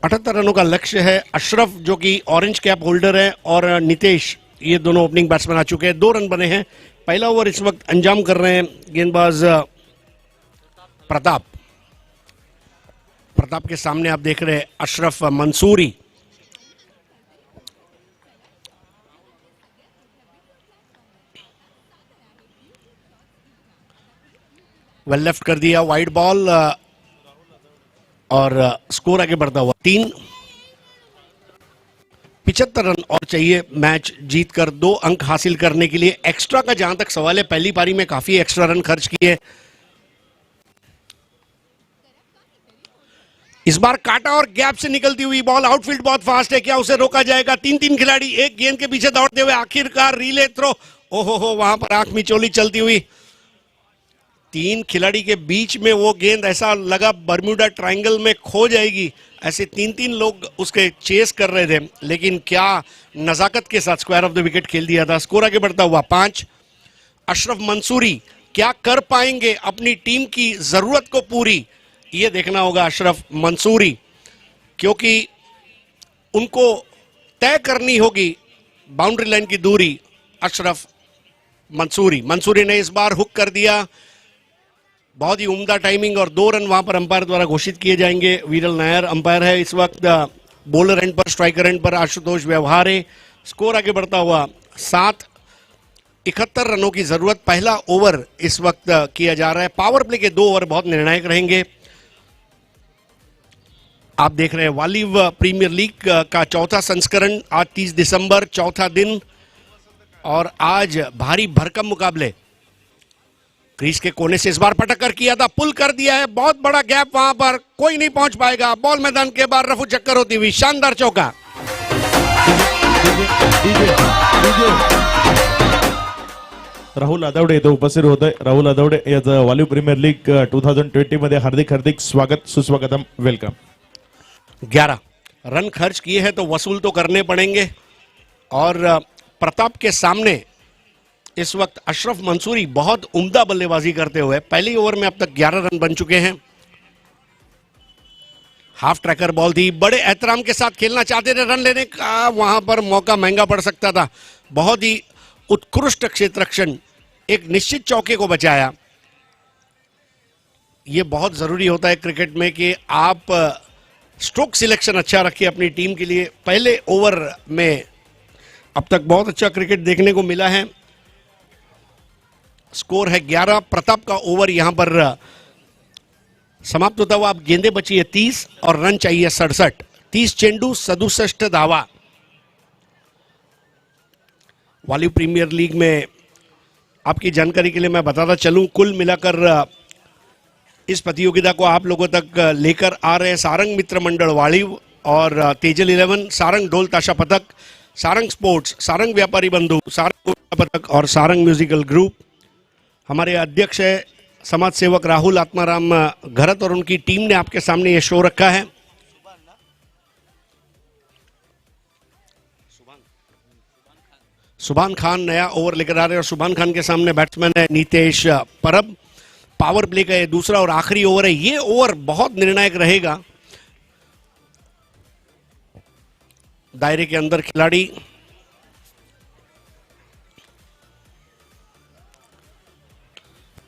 78 रनों का लक्ष्य है। अशरफ जो कि ऑरेंज कैप होल्डर है और नितेश, ये दोनों ओपनिंग बैट्समैन आ चुके हैं। 2 रन बने हैं। पहला ओवर इस वक्त अंजाम कर रहे हैं गेंदबाज प्रताप। प्रताप के सामने आप देख रहे हैं अशरफ मंसूरी। वेल लेफ्ट कर दिया, वाइड बॉल और स्कोर आगे बढ़ता हुआ 3। 75 रन और चाहिए मैच जीतकर 2 अंक हासिल करने के लिए। एक्स्ट्रा का जहां तक सवाल है, पहली पारी में काफी एक्स्ट्रा रन खर्च किए। इस बार काटा और गैप से निकलती हुई बॉल, आउटफील्ड बहुत फास्ट है, क्या उसे रोका जाएगा? तीन तीन खिलाड़ी एक गेंद के पीछे दौड़ते हुए, आखिरकार रीले थ्रो, ओहो वहां पर आंख मिचौली चलती हुई। तीन खिलाड़ी के बीच में वो गेंद ऐसा लगा बर्म्यूडा ट्रायंगल में खो जाएगी, ऐसे तीन तीन लोग उसके चेस कर रहे थे, लेकिन क्या नजाकत के साथ स्क्वायर ऑफ द विकेट खेल दिया था। स्कोर आगे बढ़ता हुआ 5। अशरफ मंसूरी क्या कर पाएंगे अपनी टीम की जरूरत को पूरी, ये देखना होगा अशरफ मंसूरी, क्योंकि उनको तय करनी होगी बाउंड्री लाइन की दूरी। अशरफ मंसूरी ने इस बार हुक कर दिया, बहुत ही उम्दा टाइमिंग, और 2 रन वहां पर अंपायर द्वारा घोषित किए जाएंगे। वीरल नायर अंपायर है इस वक्त। बॉलर एंड पर, स्ट्राइकर एंड पर आशुतोष व्यवहारे। स्कोर आगे बढ़ता हुआ 7। 71 रनों की जरूरत, पहला ओवर इस वक्त किया जा रहा है। पावर प्ले के 2 ओवर बहुत निर्णायक रहेंगे। आप देख रहे हैं वालीव प्रीमियर लीग का चौथा संस्करण, आज 30 दिसंबर, चौथा दिन, और आज भारी भरकम मुकाबले। क्रीज के कोने से इस बार पटक कर किया था, पुल कर दिया है, बहुत बड़ा गैप, वहां पर कोई नहीं पहुंच पाएगा। बॉल मैदान के बाहर, रफू चक्कर होती हुई शानदार चौका। राहुल आदवडे इथं उपस्थित होत आहे. राहुल आदवडे याचं वालीव प्रीमियर लीग 2020 मध्ये हार्दिक हार्दिक स्वागत, सुस्वागतम, वेलकम. 11 रन खर्च किए हैं तो वसूल तो करने पड़ेंगे, और प्रताप के सामने इस वक्त अशरफ मंसूरी बहुत उम्दा बल्लेबाजी करते हुए पहले ओवर में अब तक 11 रन बन चुके हैं। हाफ ट्रैकर बॉल थी, बड़े एहतराम के साथ खेलना चाहते थे, रन लेने का वहां पर मौका महंगा पड़ सकता था। बहुत ही उत्कृष्ट क्षेत्ररक्षण, एक निश्चित चौके को बचाया। यह बहुत जरूरी होता है क्रिकेट में कि आप स्ट्रोक सिलेक्शन अच्छा रखिए अपनी टीम के लिए। पहले ओवर में अब तक बहुत अच्छा क्रिकेट देखने को मिला है। स्कोर है 11। प्रताप का ओवर यहां पर समाप्त होता हुआ, अब गेंदें बची है 30 और रन चाहिए 67। 30 चेंडू 67 धावा। वालीव प्रीमियर लीग में आपकी जानकारी के लिए मैं बताता चलूं, कुल मिलाकर इस प्रतियोगिता को आप लोगों तक लेकर आ रहे हैं सारंग मित्र मंडल वालीव और तेजल 11, सारंग ढोल ताशा पथक, सारंग स्पोर्ट्स, सारंग व्यापारी बंधु, सारंग पथक और सारंग म्यूजिकल ग्रुप। हमारे अध्यक्ष है समाज सेवक राहुल आत्माराम घरत, और उनकी टीम ने आपके सामने ये शो रखा है। सुभान खान नया ओवर लेकर आ रहे हैं, और सुभान खान के सामने बैट्समैन है नीतेश परब। पावर प्ले का ये दूसरा और आखिरी ओवर है। ये ओवर बहुत निर्णायक रहेगा। दायरे के अंदर खिलाड़ी,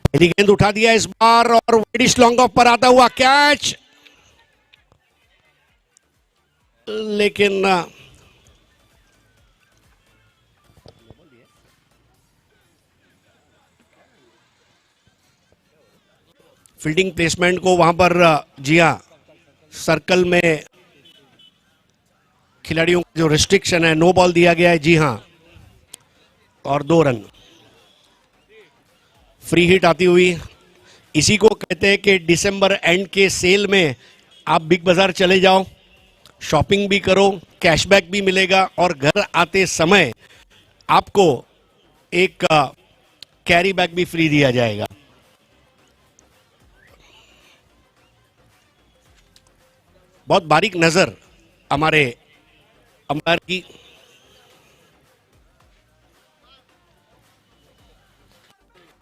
पहली गेंद उठा दिया इस बार, और वेडिश लॉन्ग ऑफ पर आता हुआ कैच, लेकिन फील्डिंग प्लेसमेंट को वहां पर, जी हां, सर्कल में खिलाड़ियों का जो रिस्ट्रिक्शन है, नो बॉल दिया गया है, जी हां, और 2 रन। फ्री हिट आती हुई, इसी को कहते हैं कि दिसंबर एंड के सेल में आप बिग बाजार चले जाओ, शॉपिंग भी करो, कैशबैक भी मिलेगा, और घर आते समय आपको एक कैरी बैग भी फ्री दिया जाएगा। बहुत बारीक नजर हमारे अंपायर की।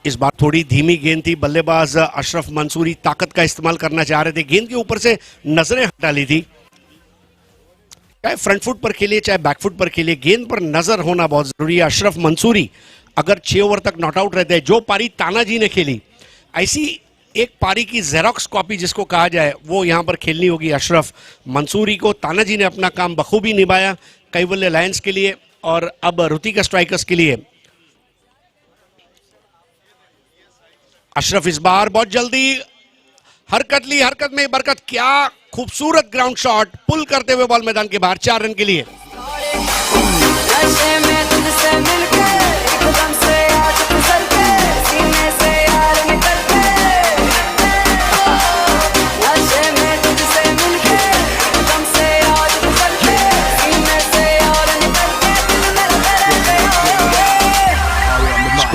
इस बार थोड़ी धीमी गेंद थी, बल्लेबाज अशरफ मंसूरी ताकत का इस्तेमाल करना चाह रहे थे, गेंद के ऊपर से नजरें हटा ली थी। चाहे फ्रंट फुट पर खेलिए चाहे बैक फुट पर खेलिए, गेंद पर नजर होना बहुत जरूरी है। अशरफ मंसूरी अगर 6 ओवर तक नॉट आउट रहते हैं, जो पारी तानाजी ने खेली, ऐसी एक पारी की जेरोक्स कॉपी जिसको कहा जाए, वो यहां पर खेलनी होगी अशरफ मंसूरी को। तानाजी ने अपना काम बखूबी निभाया कैवल्य लायंस के लिए, और अब रुतिका स्ट्राइकर्स के लिए। अशरफ इस बार बहुत जल्दी हरकत ली, हरकत में बरकत, क्या खूबसूरत ग्राउंड शॉट, पुल करते हुए बॉल मैदान के बाहर, 4 रन के लिए।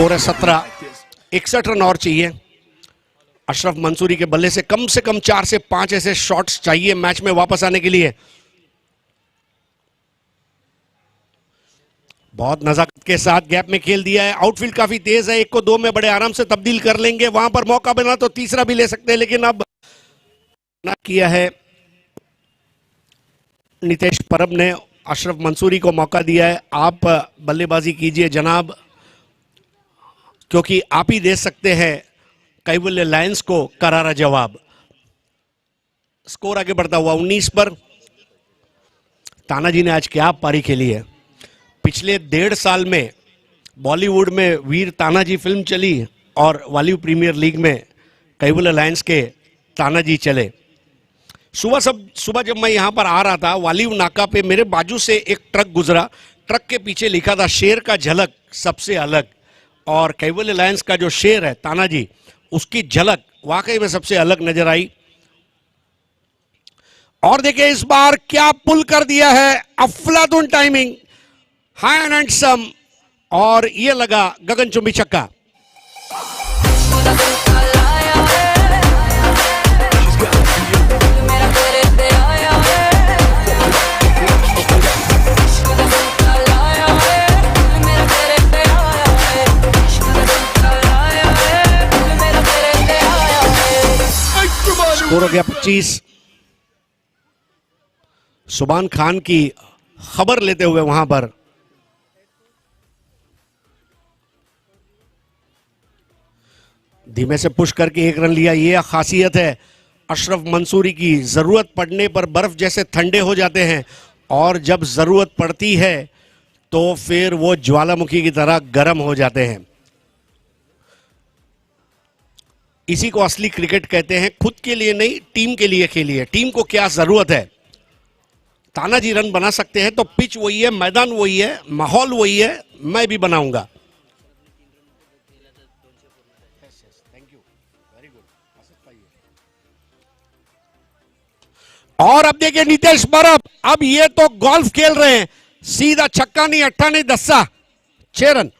स्कोर है 17। 61 रन और चाहिए। अशरफ मंसूरी के बल्ले से कम 4 से 5 ऐसे शॉट्स चाहिए मैच में वापस आने के लिए। बहुत नजाकत के साथ गैप में खेल दिया है। आउटफील्ड काफी तेज है, 1 को 2 में बड़े आराम से तब्दील कर लेंगे। वहां पर मौका बना तो तीसरा भी ले सकते हैं, लेकिन अब ना किया है नितेश परब ने। अशरफ मंसूरी को मौका दिया है, आप बल्लेबाजी कीजिए जनाब, क्योंकि आप ही दे सकते हैं कैवल्य लायंस को करारा जवाब। स्कोर आगे बढ़ता हुआ 19 पर। तानाजी ने आज क्या पारी खेली है। पिछले 1.5 साल में बॉलीवुड में वीर तानाजी फिल्म चली और वालीव प्रीमियर लीग में कैवल्य लायंस के तानाजी चले। सुबह जब मैं यहां पर आ रहा था, वालीव नाका पे मेरे बाजू से एक ट्रक गुजरा। ट्रक के पीछे लिखा था शेर का झलक सबसे अलग, और कैवल्य लायंस का जो शेर है तानाजी, उसकी झलक वाकई में सबसे अलग नजर आई। और देखिए इस बार क्या पुल कर दिया है, अफलातून टाइमिंग, हाई एंड हैंडसम, और ये लगा गगनचुंबी छक्का। स्कोर हो गया 25। सुभान खान की खबर लेते हुए वहां पर धीमे से पुश करके 1 रन लिया। यह खासियत है अशरफ मंसूरी की, जरूरत पड़ने पर बर्फ जैसे ठंडे हो जाते हैं, और जब जरूरत पड़ती है तो फिर वो ज्वालामुखी की तरह गर्म हो जाते हैं। इसी को असली क्रिकेट कहते हैं। खुद के लिए नहीं, टीम के लिए खेलिए। टीम को क्या जरूरत है। तानाजी रन बना सकते हैं तो पिच वही है, मैदान वही है, माहौल वही है, मैं भी बनाऊंगा। और अब देखिए नितेश परब, अब ये तो गोल्फ खेल रहे हैं। सीधा छक्का नहीं, अट्ठा नहीं, 10, 6 run.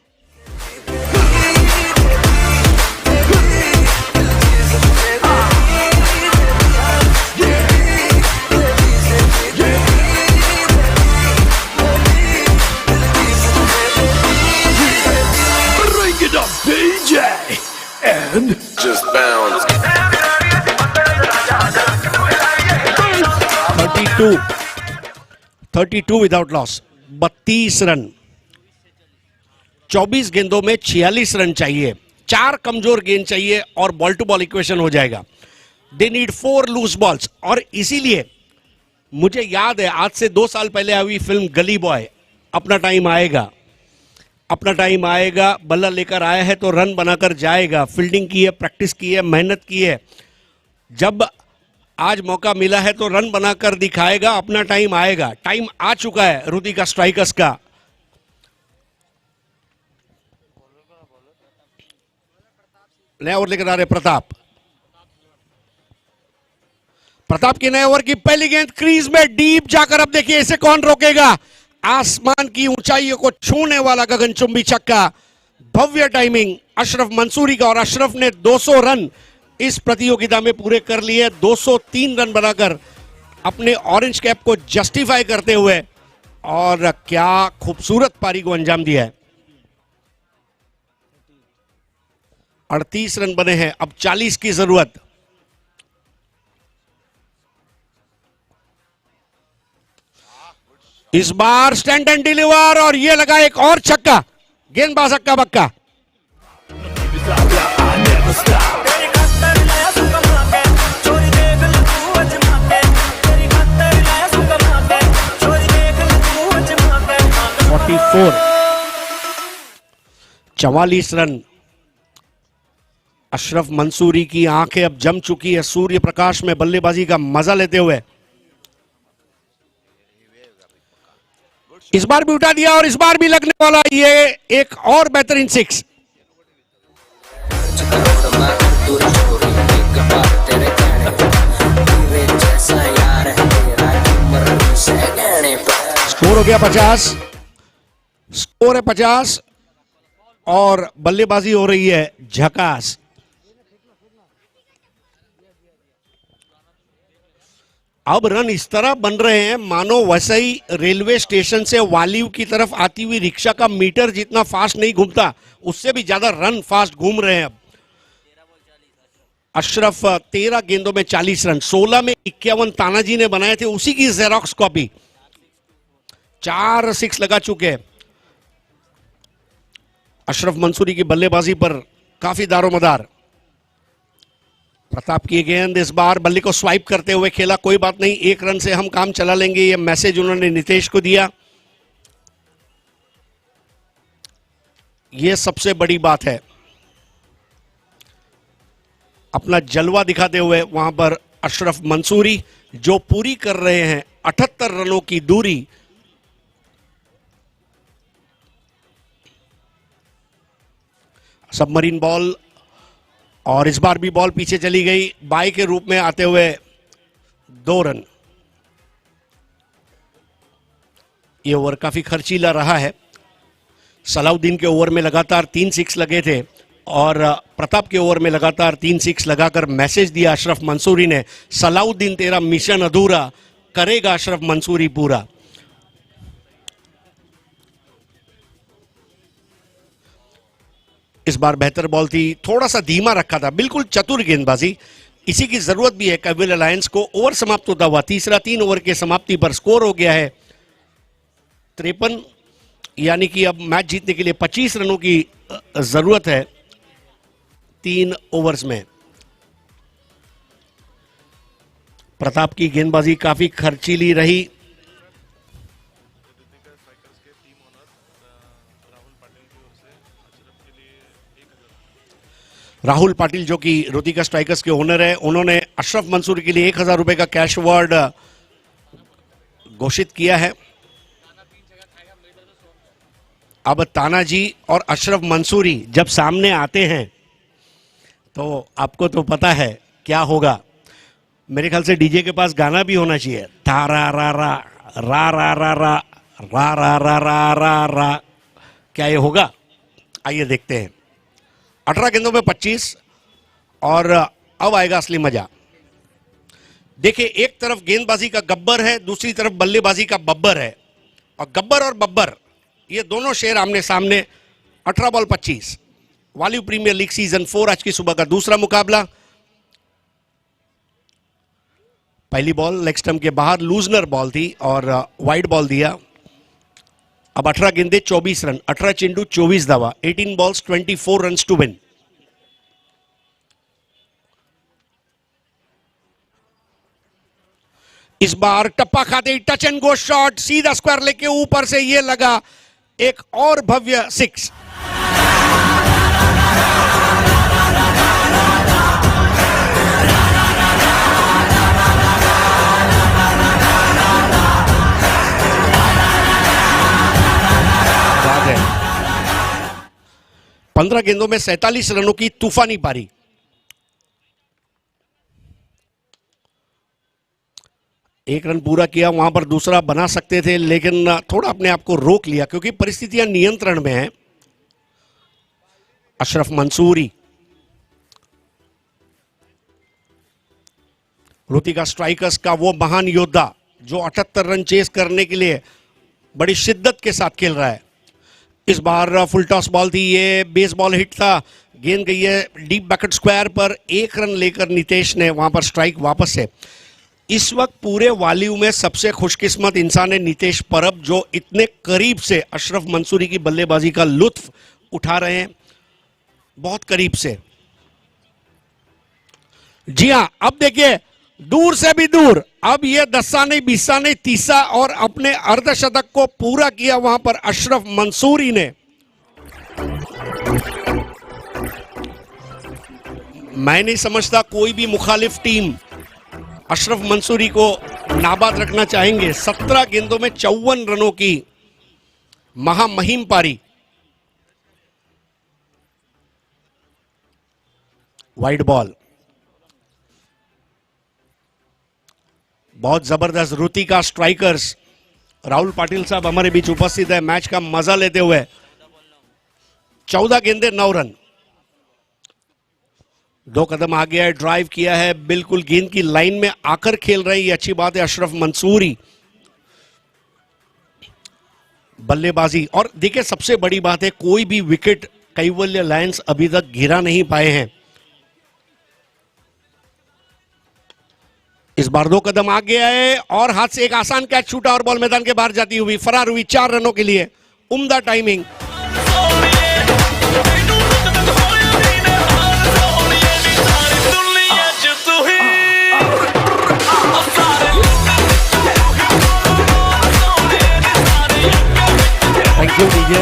Just bounce. 32 without loss, 32 run. 24 गेंदों में 46 रन चाहिए। 4 कमजोर गेंद चाहिए और बॉल टू बॉल इक्वेशन हो जाएगा। They need 4 loose balls. और इसीलिए मुझे याद है आज से 2 साल पहले आई फिल्म गली बॉय, अपना टाइम आएगा, अपना टाइम आएगा, बल्ला लेकर आया है तो रन बनाकर जाएगा। फील्डिंग की है, प्रैक्टिस की है, मेहनत की है। जब आज मौका मिला है तो रन बनाकर दिखाएगा, अपना टाइम आएगा। टाइम आ चुका है रुदिका स्ट्राइकर्स का। नया ओवर लेकर आ रहे प्रताप की नए ओवर की पहली गेंद क्रीज में डीप जाकर, अब देखिए इसे कौन रोकेगा। आसमान की ऊंचाइयों को छूने वाला गगनचुंबी छक्का, भव्य टाइमिंग अशरफ मंसूरी का। और अशरफ ने 200 रन इस प्रतियोगिता में पूरे कर लिए, 203 रन बनाकर अपने ऑरेंज कैप को जस्टिफाई करते हुए। और क्या खूबसूरत पारी को अंजाम दिया है। 38 रन बने हैं, अब 40 की जरूरत। इस बार स्टैंड एंड डिलीवर, और ये लगा एक और छक्का। गेंदबाज हक्का बक्का। और 44 रन। अशरफ मंसूरी की आंखें अब जम चुकी है सूर्य प्रकाश में बल्लेबाजी का मजा लेते हुए। इस बार भी उठा दिया और इस बार भी लगने वाला ये एक और बेहतरीन 6। स्कोर हो गया 50। स्कोर है 50। और बल्लेबाजी हो रही है झकास। अब रन इस तरह बन रहे हैं मानो वैसे ही रेलवे स्टेशन से वालिव की तरफ आती हुई रिक्शा का मीटर जितना फास्ट नहीं घूमता, उससे भी ज्यादा रन फास्ट घूम रहे हैं। अब अशरफ 13 गेंदों में 40 रन, 16 में 51 तानाजी ने बनाए थे, उसी की जेरोक्स कॉपी। 4 6 लगा चुके हैं। अशरफ मंसूरी की बल्लेबाजी पर काफी दारोमदार। प्रताप की गेंद इस बार बल्ले को स्वाइप करते हुए खेला, कोई बात नहीं, 1 रन से हम काम चला लेंगे, ये मैसेज उन्होंने नितेश को दिया। ये सबसे बड़ी बात है। अपना जलवा दिखाते हुए वहां पर अशरफ मंसूरी जो पूरी कर रहे हैं 78 रनों की दूरी। सबमरीन बॉल, और इस बार भी बॉल पीछे चली गई, बाई के रूप में आते हुए 2 रन। ये ओवर काफी खर्चीला रहा है। सलाउद्दीन के ओवर में लगातार 3 6 लगे थे और प्रताप के ओवर में लगातार 3 6 लगाकर मैसेज दिया अशरफ मंसूरी ने, सलाउद्दीन तेरा मिशन अधूरा, करेगा अशरफ मंसूरी पूरा। इस बार बेहतर बॉल थी, थोड़ा सा धीमा रखा था, बिल्कुल चतुर गेंदबाजी, इसी की जरूरत भी है कैविल अलायंस को। ओवर समाप्त होता हुआ तीसरा, 3 ओवर के समाप्ति पर स्कोर हो गया है 53, यानी कि अब मैच जीतने के लिए 25 रनों की जरूरत है 3 ओवर्स में। प्रताप की गेंदबाजी काफी खर्चीली रही। राहुल पाटिल जो कि रुतिका स्ट्राइकर्स के ओनर है, उन्होंने अशरफ मंसूरी के लिए 1000 रुपए का कैश अवार्ड घोषित किया है। अब तानाजी और अशरफ मंसूरी जब सामने आते हैं तो आपको तो पता है क्या होगा। मेरे ख्याल से डीजे के पास गाना भी होना चाहिए, तारा रा रा रा रा रा रा रा रा रा रा रा रा। क्या ये होगा? आइए देखते हैं। 18 गेंदों में 25, और अब आएगा असली मजा। देखिए, एक तरफ गेंदबाजी का गब्बर है, दूसरी तरफ बल्लेबाजी का बब्बर है, और गब्बर और बब्बर ये दोनों शेर आमने सामने। 18 ball 25, Waliv premiere league season 4 आज की सुबह का दूसरा मुकाबला। पहली बॉल लेग स्टंप के बाहर लूजनर बॉल थी और वाइड बॉल दिया। अब 18 गेंदे 24 रन, 18 चिंडू 24 धावा, 18 बॉल्स 24 रन्स टू विन। इस बार टप्पा खाते टच एंड गो शॉट, सीधा स्क्वायर लेके ऊपर से ये लगा, एक और भव्य 6। बात है 15 गेंदों में 47 रनों की तूफानी पारी। एक रन पूरा किया, वहां पर दूसरा बना सकते थे, लेकिन थोड़ा अपने आप को रोक लिया क्योंकि परिस्थितियां नियंत्रण में हैं। अशरफ मंसूरी, रुतिका स्ट्राइकर्स का वो महान योद्धा जो 78 रन चेस करने के लिए बड़ी शिद्दत के साथ खेल रहा है। इस बार फुल टॉस बॉल थी, ये बेस बॉल हिट था, गेंद गई है डीप बैकेट स्क्वायर पर। 1 रन लेकर नितेश ने वहां पर स्ट्राइक वापस से। इस वक्त पूरे वालिव में सबसे खुशकिस्मत इंसान है नितेश परब, जो इतने करीब से अशरफ मंसूरी की बल्लेबाजी का लुत्फ उठा रहे हैं, बहुत करीब से। जी हां, अब देखिए दूर से भी दूर, अब ये 10 नहीं 20 नहीं 30 और अपने अर्धशतक को पूरा किया वहां पर अशरफ मंसूरी ने। मैं नहीं समझता कोई भी मुखालिफ टीम अशरफ मंसूरी को नाबाद रखना चाहेंगे। 17 गेंदों में 54 रनों की महामहिम पारी। वाइड बॉल, बहुत जबरदस्त। रुतिका स्ट्राइकर्स, राहुल पाटिल साहब हमारे बीच उपस्थित है, मैच का मजा लेते हुए। 14 गेंदे 9 रन। 2 कदम आगे है, ड्राइव किया है, बिल्कुल गेंद की लाइन में आकर खेल रहे हैं, ये अच्छी बात है अशरफ मंसूरी। बल्लेबाजी, और देखिए सबसे बड़ी बात है कोई भी विकेट कैवल्य लायंस अभी तक गिरा नहीं पाए हैं। इस बार 2 कदम आगे आए और हाथ से एक आसान कैच छूटा और बॉल मैदान के बाहर जाती हुई फरार हुई 4 रनों के लिए। उम्दा timing. Thank you DJ.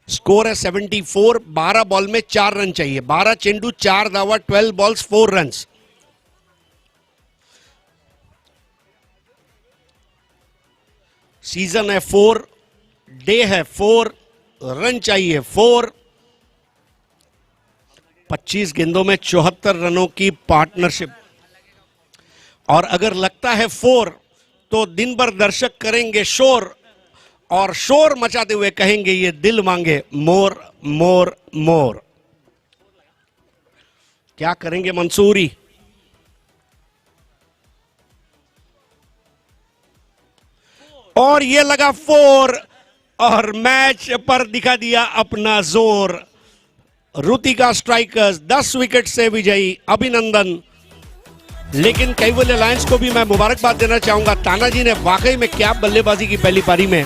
Score है 74, 12 बॉल में 4 रन चाहिए, 12 चेंडू 4 दावा, 12 बॉल्स 4 रन्स। सीजन है 4, डे है 4, रन चाहिए 4। 25 गेंदों में 74 रनों की पार्टनरशिप, और अगर लगता है 4 तो दिन भर दर्शक करेंगे शोर, और शोर मचाते हुए कहेंगे ये दिल मांगे मोर मोर मोर। क्या करेंगे मंसूरी? और ये लगा 4 और मैच पर दिखा दिया अपना जोर। ऋतिका स्ट्राइकर्स 10 विकेट से विजयी, अभिनंदन। लेकिन कैवल्य लायंस को भी मैं मुबारकबाद देना चाहूंगा। तानाजी ने वाकई में क्या बल्लेबाजी की पहली पारी में।